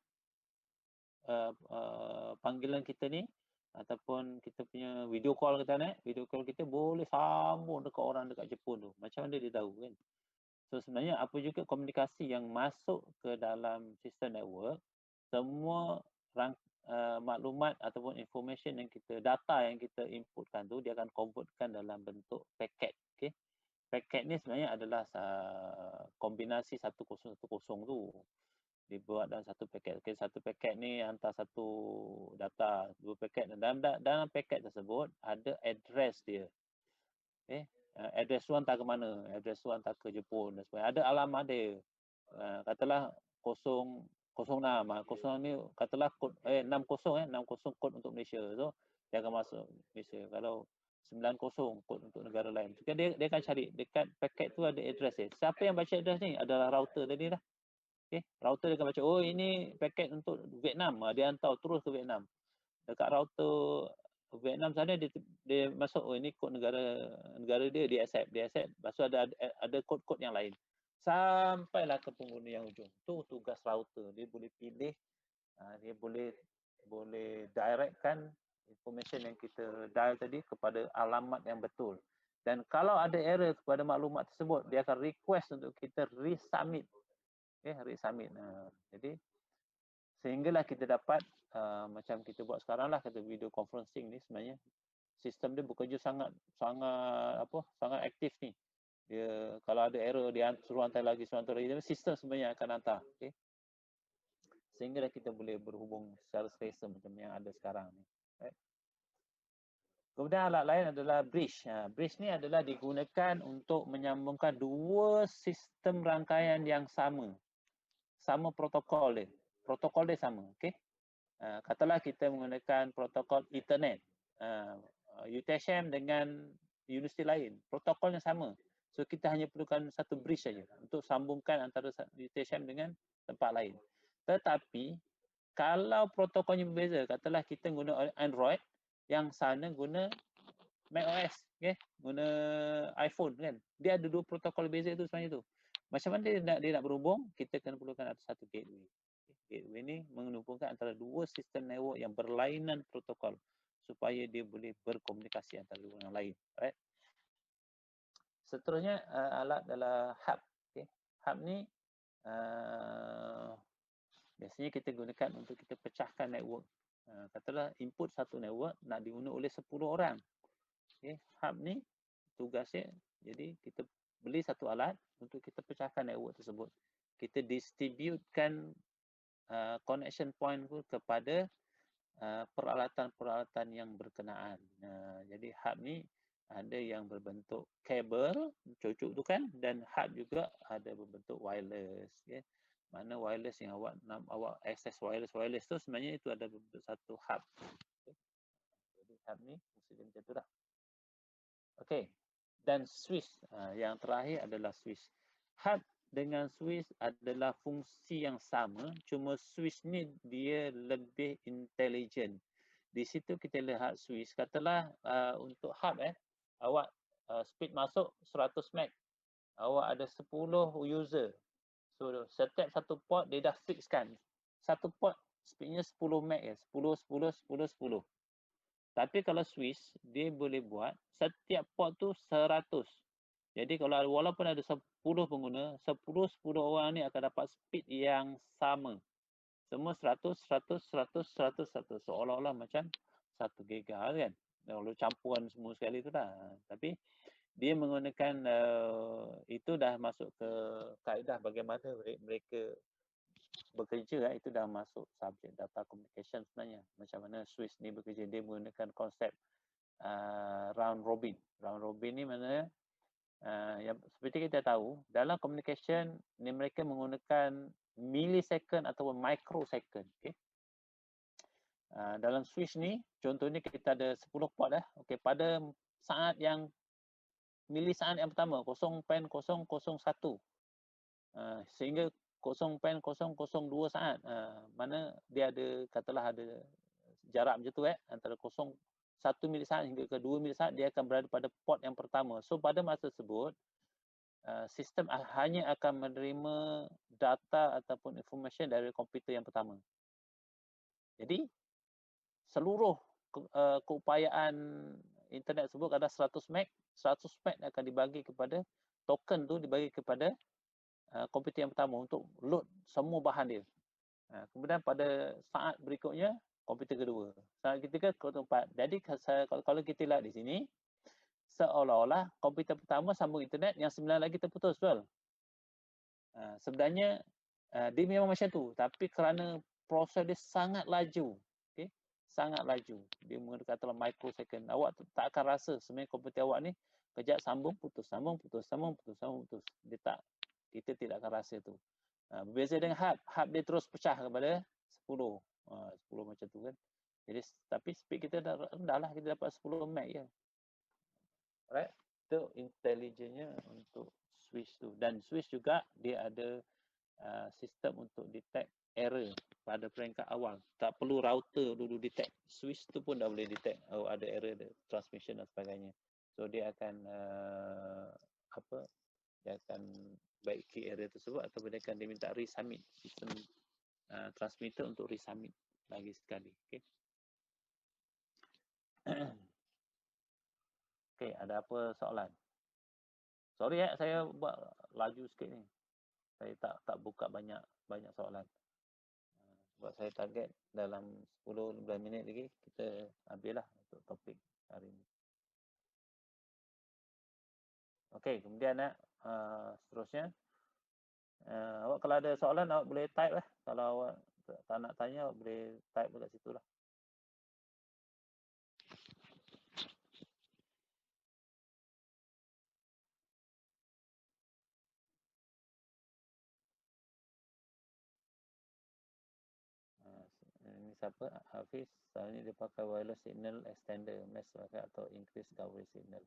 panggilan kita ni ataupun kita punya video call kita boleh sambung dekat orang dekat Jepun tu. Macam mana dia tahu kan? So sebenarnya apa juga komunikasi yang masuk ke dalam sistem network, semua maklumat ataupun information yang data yang kita inputkan tu, dia akan convertkan dalam bentuk paket. Okay? Paket ni sebenarnya adalah kombinasi 1010 tu. Dibuat dalam satu paket. Okay, satu paket ni hantar satu data, dua paket. Dalam paket tersebut ada address dia. Okay? Address tu hantar ke mana? Address tu hantar ke Jepun dan sebagainya. Ada alamat dia. Katalah 006. 06 ni katalah kod 60 60 kod untuk Malaysia. So dia akan masuk Malaysia. Kalau 90 kod untuk negara lain. So, dia akan cari dekat paket tu ada address dia. Siapa yang baca address ni? Adalah router tadi lah. Okay. Router dia akan baca, oh ini paket untuk Vietnam. Dia hantar terus ke Vietnam. Dekat router Vietnam sana dia masuk, oh ini kod negara dia accept. Lepas tu ada kod-kod yang lain. Sampailah ke pengguna yang hujung. Tu tugas router. Dia boleh pilih, dia boleh directkan information yang kita dial tadi kepada alamat yang betul. Dan kalau ada error kepada maklumat tersebut, dia akan request untuk kita resubmit. Resubmit. Jadi sehinggalah kita dapat macam kita buat sekarang lah, kata video conferencing ni sebenarnya sistem dia bekerja sangat aktif ni. Dia kalau ada error dia suruh hantar lagi, sistem sebenarnya akan hantar. Okay? Sehinggalah kita boleh berhubung secara selesa macam yang ada sekarang ni. Right? Kemudian alat lain adalah bridge. Bridge ni adalah digunakan untuk menyambungkan dua sistem rangkaian yang sama protokol dia. Protokol dia sama. Okay? Katalah kita menggunakan protokol Ethernet. UTSM dengan universiti lain. Protokolnya sama. So kita hanya perlukan satu bridge saja untuk sambungkan antara UTSM dengan tempat lain. Tetapi kalau protokolnya berbeza, katalah kita guna Android, yang sana guna macOS, okay? Guna iPhone kan. Dia ada dua protokol berbeza tu sebenarnya tu. Macam mana dia nak berhubung? Kita kena perlukan ada satu gateway. Gateway ni menghubungkan antara dua sistem network yang berlainan protokol supaya dia boleh berkomunikasi antara dua yang lain. Right? Seterusnya alat adalah hub. Okay? Hub ni biasanya kita gunakan untuk kita pecahkan network. Katalah input satu network nak diguna oleh 10 orang. Okay? Hub ni tugasnya, jadi kita beli satu alat untuk kita pecahkan network tersebut. Kita distributekan connection point tu kepada peralatan-peralatan yang berkenaan. Jadi hub ni ada yang berbentuk kabel, cucuk tu kan, dan hub juga ada berbentuk wireless. Okay? Mana wireless yang awak access wireless tu sebenarnya itu ada berbentuk satu hub. Okay? Jadi hub ni mesti macam tu lah. Okey. Dan switch. Yang terakhir adalah switch. Hub dengan switch adalah fungsi yang sama, cuma switch ni dia lebih intelligent. Di situ kita lihat switch, katalah untuk hub awak speed masuk 100 meg. Awak ada 10 user. So setiap satu port dia dah fixkan. Satu port speednya 10 meg 10. Tapi kalau switch dia boleh buat setiap port tu 100. Jadi kalau walaupun ada 10 pengguna, 10 orang ni akan dapat speed yang sama. Semua 100. Seolah-olah macam 1 giga kan. Kalau campuran semua sekali tu dah. Tapi dia menggunakan itu dah masuk ke kaedah bagaimana mereka bekerja. Itu dah masuk subjek data communication sebenarnya. Macam mana switch ni bekerja. Dia menggunakan konsep round robin. Round robin ni maknanya yang seperti kita tahu dalam communication ni mereka menggunakan millisecond ataupun microsecond. Okay? Dalam switch ni contohnya kita ada 10 port okey, pada saat yang milisaat yang pertama 0.001 sehingga 0.002 saat, mana dia ada katalah ada jarak macam tu antara 0 1 milisaat hingga ke 2 milisaat dia akan berada pada port yang pertama. So pada masa tersebut sistem hanya akan menerima data ataupun information dari komputer yang pertama. Jadi seluruh keupayaan internet tersebut ada 100 meg, 100 meg akan dibagi kepada token tu dibagi kepada komputer yang pertama untuk load semua bahan dia. Kemudian pada saat berikutnya komputer kedua, saat ketiga, komputer keempat. Jadi kalau kita lihat di sini seolah-olah komputer pertama sambung internet, yang 9 lagi terputus, betul? Sebenarnya dia memang macam tu, tapi kerana proses dia sangat laju, okay? Sangat laju. Dia mengatakan microsecond. Awak tak akan rasa sebenarnya komputer awak ni kejap sambung putus, sambung putus, sambung putus, sambung putus. Kita tidak akan rasa tu. Berbeza dengan hub dia terus pecah kepada 10. 10 macam tu kan. Jadi tapi speed kita dah rendah lah, kita dapat 10 meg je. Alright, itu intelligence-nya untuk switch tu. Dan switch juga dia ada sistem untuk detect error pada peringkat awal. Tak perlu router dulu detect. Switch tu pun dah boleh detect ada error transmission dan sebagainya. So dia akan dia akan baiki error tersebut ataupun dia akan diminta resubmit sistem transmitter untuk resubmit lagi sekali. Okay. Okay, ada apa soalan? Sorry saya buat laju sikit ni. Saya tak buka banyak soalan. Sebab saya target dalam 10-15 minit lagi kita habislah untuk topik hari ini. Okey, kemudian seterusnya awak kalau ada soalan awak boleh type lah. Kalau awak tak nak tanya awak boleh type dekat situ lah. Ini siapa? Hafiz. Sekarang ni dia pakai wireless signal extender, mesh atau increase coverage signal.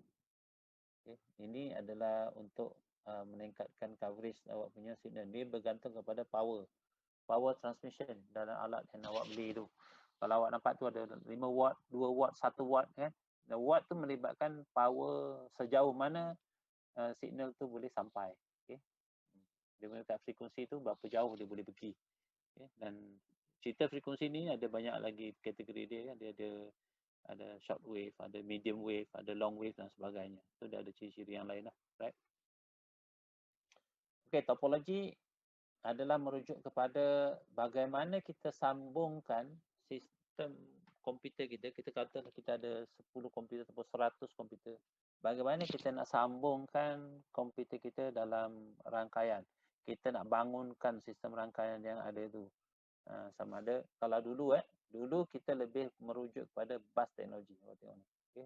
Okay. Ini adalah untuk meningkatkan coverage awak punya signal. Dia bergantung kepada power transmission dalam alat yang awak beli tu. Kalau awak nampak tu ada 5 watt, 2 watt, 1 watt kan. Dan watt tu melibatkan power sejauh mana signal tu boleh sampai. Okay. Dia melibatkan frekuensi tu berapa jauh dia boleh pergi. Okay. Dan cerita frekuensi ni ada banyak lagi kategori dia kan. Dia ada short wave, ada medium wave, ada long wave dan sebagainya. So dia ada ciri-ciri yang lain lah, right? Okay, topologi adalah merujuk kepada bagaimana kita sambungkan sistem komputer kita. Kita kata kita ada 10 komputer atau 100 komputer. Bagaimana kita nak sambungkan komputer kita dalam rangkaian. Kita nak bangunkan sistem rangkaian yang ada itu. Sama ada kalau dulu kita lebih merujuk kepada bus teknologi. Okay,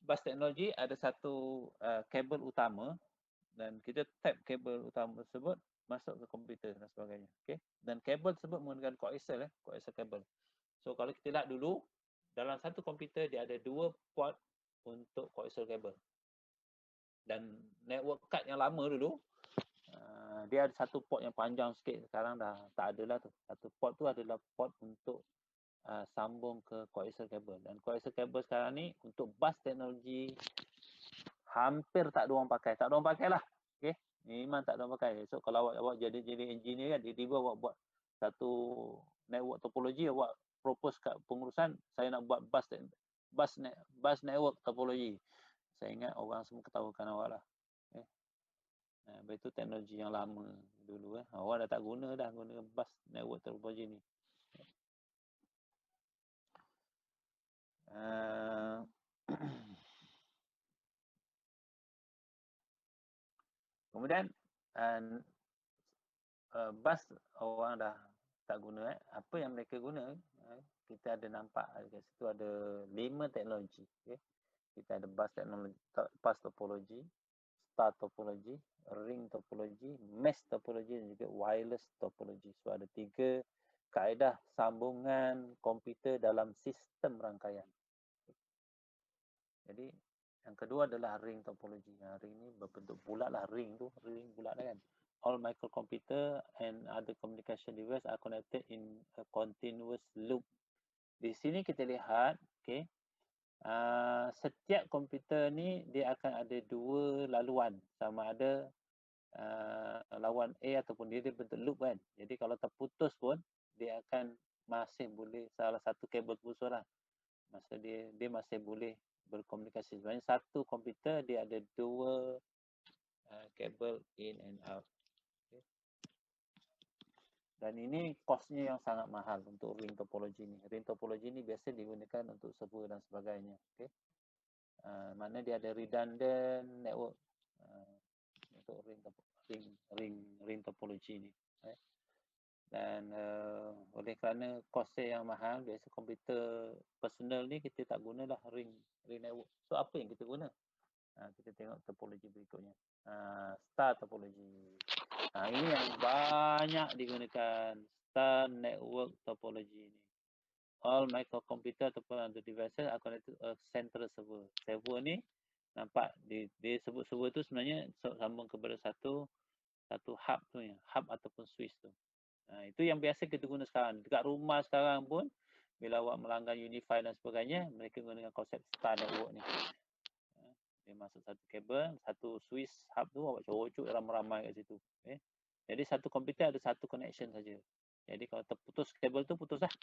bus teknologi ada satu kabel utama dan kita tap kabel utama tersebut masuk ke komputer dan sebagainya. Okay, dan kabel tersebut menggunakan coaxial kabel. So kalau kita lihat dulu dalam satu komputer dia ada 2 port untuk coaxial kabel. Dan network card yang lama dulu dia ada satu port yang panjang sikit, sekarang dah tak ada lah tu. Satu port tu adalah port untuk sambung ke coaxial cable. Dan coaxial cable sekarang ni untuk bus teknologi hampir tak ada orang pakai. Tak ada orang pakai lah. Okay? Memang tak ada orang pakai. So kalau awak jadi engineer kan, tiba-tiba awak buat satu network topologi, awak propose kat pengurusan, saya nak buat bus network topologi. Saya ingat orang semua ketawakan awak lah. Okay? Itu teknologi yang lama dulu. Awak dah tak guna bus network topology ni. Kemudian bus orang dah tak guna. Apa yang mereka guna? Kita ada nampak kat situ ada 5 teknologi. Okay? Kita ada bus topology, star topology, ring topology, mesh topology dan juga wireless topology. So ada 3 kaedah sambungan komputer dalam sistem rangkaian. Jadi yang kedua adalah ring topology. Ring ni berbentuk bulat lah, ring bulat lah kan. All microcomputer and other communication device are connected in a continuous loop. Di sini kita lihat Okey. Setiap komputer ni dia akan ada dua laluan, sama ada lawan A ataupun dia bentuk loop kan. Jadi kalau terputus pun dia akan masih boleh, salah satu kabel putus lah. Masa dia masih boleh berkomunikasi. Sebenarnya satu komputer dia ada dua kabel in and out. Okay. Dan ini kosnya yang sangat mahal untuk ring topologi ni. Ring topologi ni biasa digunakan untuk server dan sebagainya. Okay. Mana dia ada redundant network untuk ring topologi ni. Right? Dan oleh kerana kosnya yang mahal, biasa komputer personal ni kita tak gunalah ring network. So apa yang kita guna? Kita tengok topologi berikutnya. Star topologi. Ini yang banyak digunakan, star network topologi ni. All microcomputer ataupun other devices are connected to a central server. Server ni nampak dia sebut server tu sebenarnya sambung kepada satu hub tu ya, hub ataupun switch tu. Itu yang biasa kita guna sekarang. Dekat rumah sekarang pun bila awak melanggar Unify dan sebagainya, mereka gunakan konsep star network ni. Dia masuk satu kabel, satu switch hub tu awak cocok ramai-ramai kat situ. Okay. Jadi satu komputer ada satu connection saja. Jadi kalau terputus kabel tu putus lah.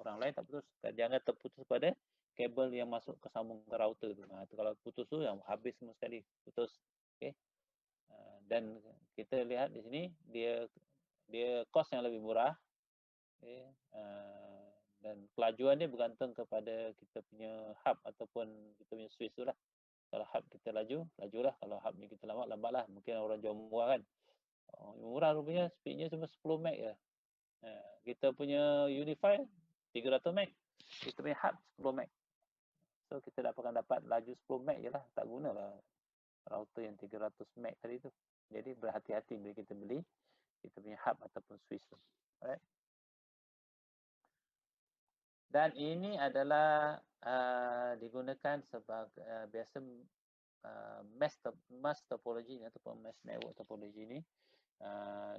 Orang lain tak putus. Jangan terputus pada kabel yang masuk ke sambung ke router tu. Kalau putus tu yang habis semua sekali. Putus. Okay. Dan kita lihat di sini dia kos yang lebih murah. Okay. Dan kelajuan dia bergantung kepada kita punya hub ataupun kita punya switch tu lah. Kalau hub kita lajulah. Kalau hub ni kita lambatlah. Mungkin orang jual murah kan. Murah rupanya, speednya cuma 10 meg je. Kita punya Unify 300 meg. Kita punya hub 10 meg. So kita akan dapat laju 10 meg je lah. Tak gunalah router yang 300 meg tadi tu. Jadi berhati-hati bila kita beli kita punya hub ataupun switch tu. Alright. Dan ini adalah digunakan sebagai biasa mesh topology ataupun mesh network topology ni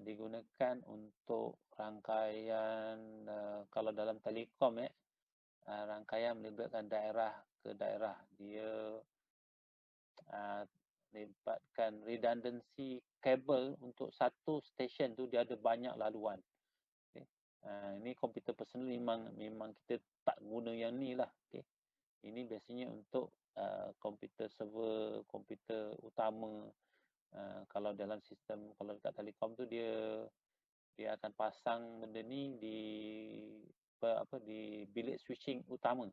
digunakan untuk rangkaian kalau dalam telekom rangkaian melibatkan daerah ke daerah. Dia melibatkan redundancy kabel untuk satu stesen tu dia ada banyak laluan. Okay. Ini komputer personal memang kita tak guna yang ni lah. Okay. Ini biasanya untuk komputer server, komputer utama. Kalau dalam sistem, kalau dekat telekom tu dia akan pasang benda ni di bilik switching utama.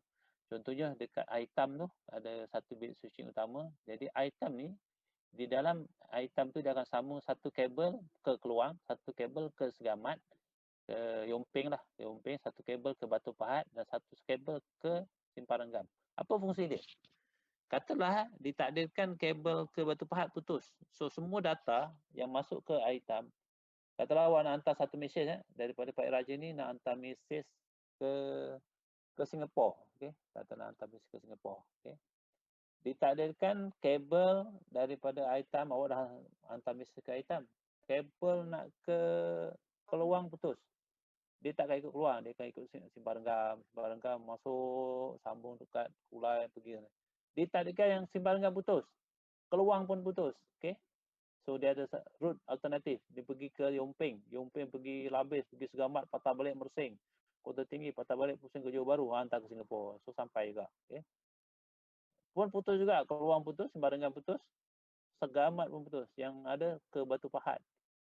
Contohnya dekat item tu ada satu bilik switching utama. Jadi item ni di dalam item tu dia akan sambung satu kabel ke keluang, satu kabel ke segamat, ke Yomping lah, Yomping, satu kabel ke Batu Pahat dan satu kabel ke Simpang Renggam. Apa fungsi dia? Katalah ditakdirkan kabel ke Batu Pahat putus. So semua data yang masuk ke item, katalah awak nak hantar satu mesej daripada Pak Raja ni nak hantar mesej ke Singapura, okey. Katalah hantar mesej ke Singapura, okey. Ditakdirkan kabel daripada item awak dah hantar mesej ke item. Kabel nak ke keluang putus. Dia tak akan ikut keluar, dia akan ikut Simpang Renggam masuk sambung dekat Kulai pergi. Ditakdirkan yang Simpang Renggam putus, keluang pun putus, okey. So dia ada route alternatif. Dia pergi ke Yomping, Yomping pergi Labis, pergi Segamat, patah balik Mersing. Kota Tinggi patah balik pusing ke Johor Bahru, hantar ke Singapura. So sampai juga, okey. Pun putus juga, keluang putus, Simpang Renggam putus, Segamat pun putus, yang ada ke Batu Pahat.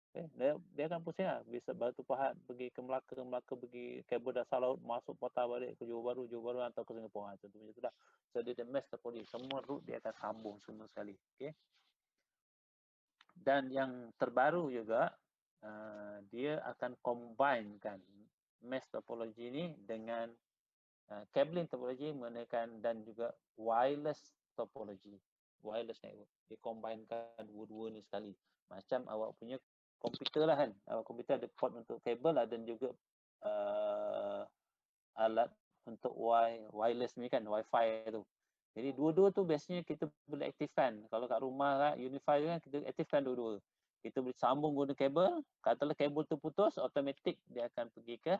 Okay. Dia akan pusing lah. Bisa Batu Pahat pergi ke Melaka pergi kabel dasar laut masuk patah balik ke Johor Bahru hantar ke Singapura. Contohnya tu dah. So dia mesh topology. Semua route dia akan sambung semua sekali. Okay. Dan yang terbaru juga dia akan combinekan mesh topology ni dengan cabling topology menggunakan dan juga wireless topology. Wireless network. Dia combinekan dua-dua ni sekali. Macam awak punya komputer lah kan. Komputer ada port untuk kabel lah dan juga alat untuk wireless ni kan, wifi tu. Jadi dua-dua tu biasanya kita boleh aktifkan. Kalau kat rumah kan, Unify kan kita aktifkan dua-dua. Kita boleh sambung guna kabel. Katalah kabel tu putus, automatik dia akan pergi ke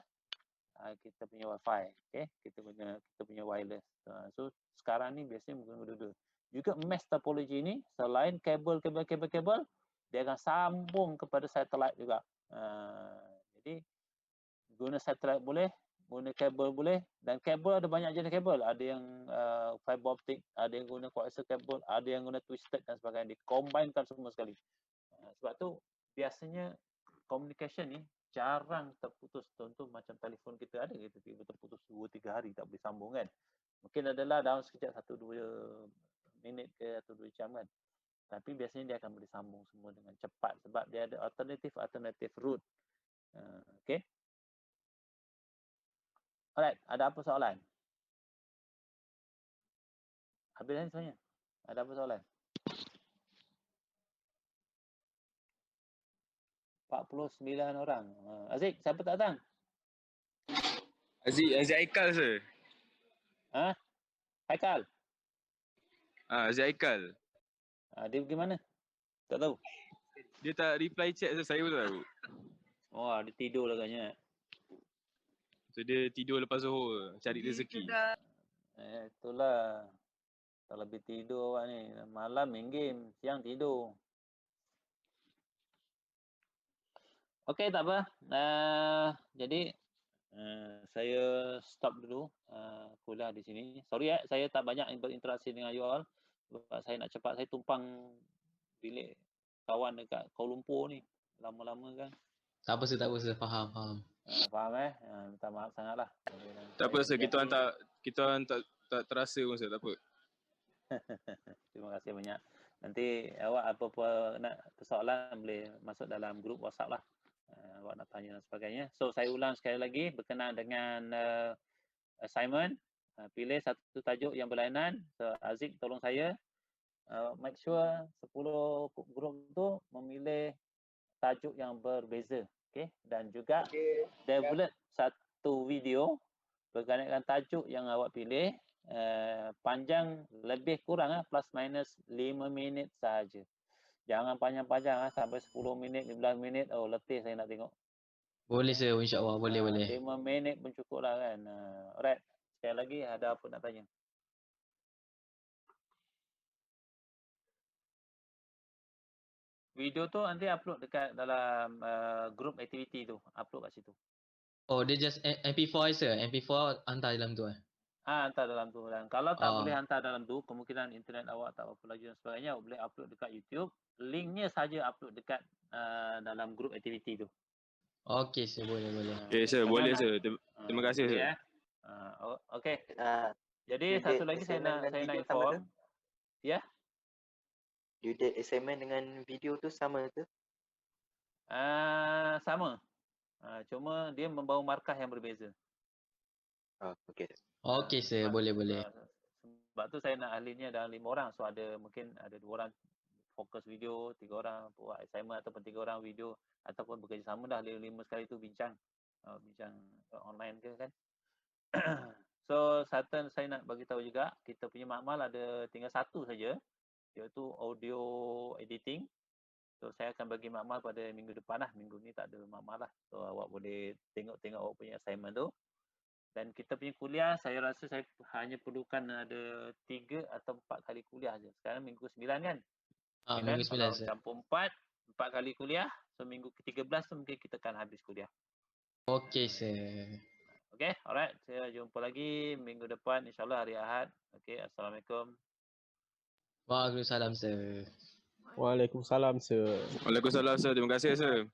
kita punya wifi, okay? Kita punya wireless. So sekarang ni biasanya menggunakan dua-dua. Juga mesh topology ni selain kabel, dia akan sambung kepada satellite juga. Jadi guna satellite boleh, guna kabel boleh, dan kabel ada banyak jenis kabel. Ada yang fiber optic, ada yang guna coaxial kabel, ada yang guna twisted dan sebagainya. Dikombainkan semua sekali. Sebab tu biasanya communication ni jarang terputus. Contoh macam telefon kita ada kita tiba terputus 2-3 hari tak boleh sambung kan. Mungkin adalah dalam sekejap 1-2 minit ke atau 2 jam kan. Tapi biasanya dia akan boleh sambung semua dengan cepat sebab dia ada alternative route. Okay. Alright, ada apa soalan? Habis ni sebenarnya. Ada apa soalan? 49 orang. Aziz, siapa tak datang? Aziz Aikal sir. Haikal. Aziz Aikal. Dia pergi mana? Tak tahu. Dia tak reply chat sir, saya pun tak tahu. Oh, dia tidur lah agaknya. So dia tidur lepas Zuhur cari rezeki. Itulah. Tak lebih tidur awak ni. Malam main game, siang tidur. Okey, tak apa. Jadi saya stop dulu kuliah di sini. Sorry saya tak banyak berinteraksi dengan you all. Sebab saya nak cepat, saya tumpang bilik kawan dekat Kuala Lumpur ni. Lama-lama kan. Tak apa sir, faham. Faham minta maaf sangatlah. Tak apa sir, kita orang tak terasa pun sir, tak apa. Terima kasih banyak. Nanti awak apa-apa nak persoalan boleh masuk dalam grup WhatsApp lah. Awak nak tanya dan sebagainya. So saya ulang sekali lagi berkenaan dengan assignment. Pilih satu tajuk yang berlainan. So Aziz tolong saya make sure 10 grup tu memilih tajuk yang berbeza. Okay? Dan juga develop satu video berkenaan dengan tajuk yang awak pilih. Panjang lebih kurang plus minus 5 minit sahaja. Jangan panjang-panjang sampai 10 minit, 15 minit. Oh, letih saya nak tengok. Boleh sir, insya-Allah boleh. 5 minit pun cukup lah kan. Alright. Sekali lagi ada apa nak tanya? Video tu nanti upload dekat dalam group activity tu. Upload kat situ. Oh, dia just MP4 sir. MP4 hantar dalam tu Hantar dalam tu. Dan kalau tak boleh hantar dalam tu, kemungkinan internet awak tak apa laju dan sebagainya, awak boleh upload dekat YouTube. Linknya saja upload dekat dalam group activity tu. Okey sir, boleh. Okay sir, boleh sir. Terima kasih sir. Okey. Jadi satu lagi saya nak inform. Ya. Due date assignment dengan video tu sama ke? Sama. Cuma dia membawa markah yang berbeza. Okey. Okey sir, boleh. Sebab tu saya nak ahlinya dalam 5 orang. So mungkin ada 2 orang fokus video, 3 orang buat assignment ataupun 3 orang video ataupun bekerjasama dah 5 sekali tu bincang online ke kan. So satu saya nak bagi tahu juga, kita punya makmal ada tinggal satu saja, iaitu audio editing. So saya akan bagi makmal pada minggu depan lah. Minggu ni tak ada makmal lah. So awak boleh tengok awak punya assignment tu. Dan kita punya kuliah, saya rasa saya hanya perlukan ada 3 atau 4 kali kuliah saja. Sekarang minggu 9 kan? Minggu 9 sir. Campur 4 kali kuliah. So minggu ke-13 tu mungkin kita akan habis kuliah. Okey sir. Okay, alright. Saya jumpa lagi minggu depan insyaAllah hari Ahad. Okay, Assalamualaikum. Waalaikumsalam sir. Waalaikumsalam sir. Waalaikumsalam sir. Terima kasih sir.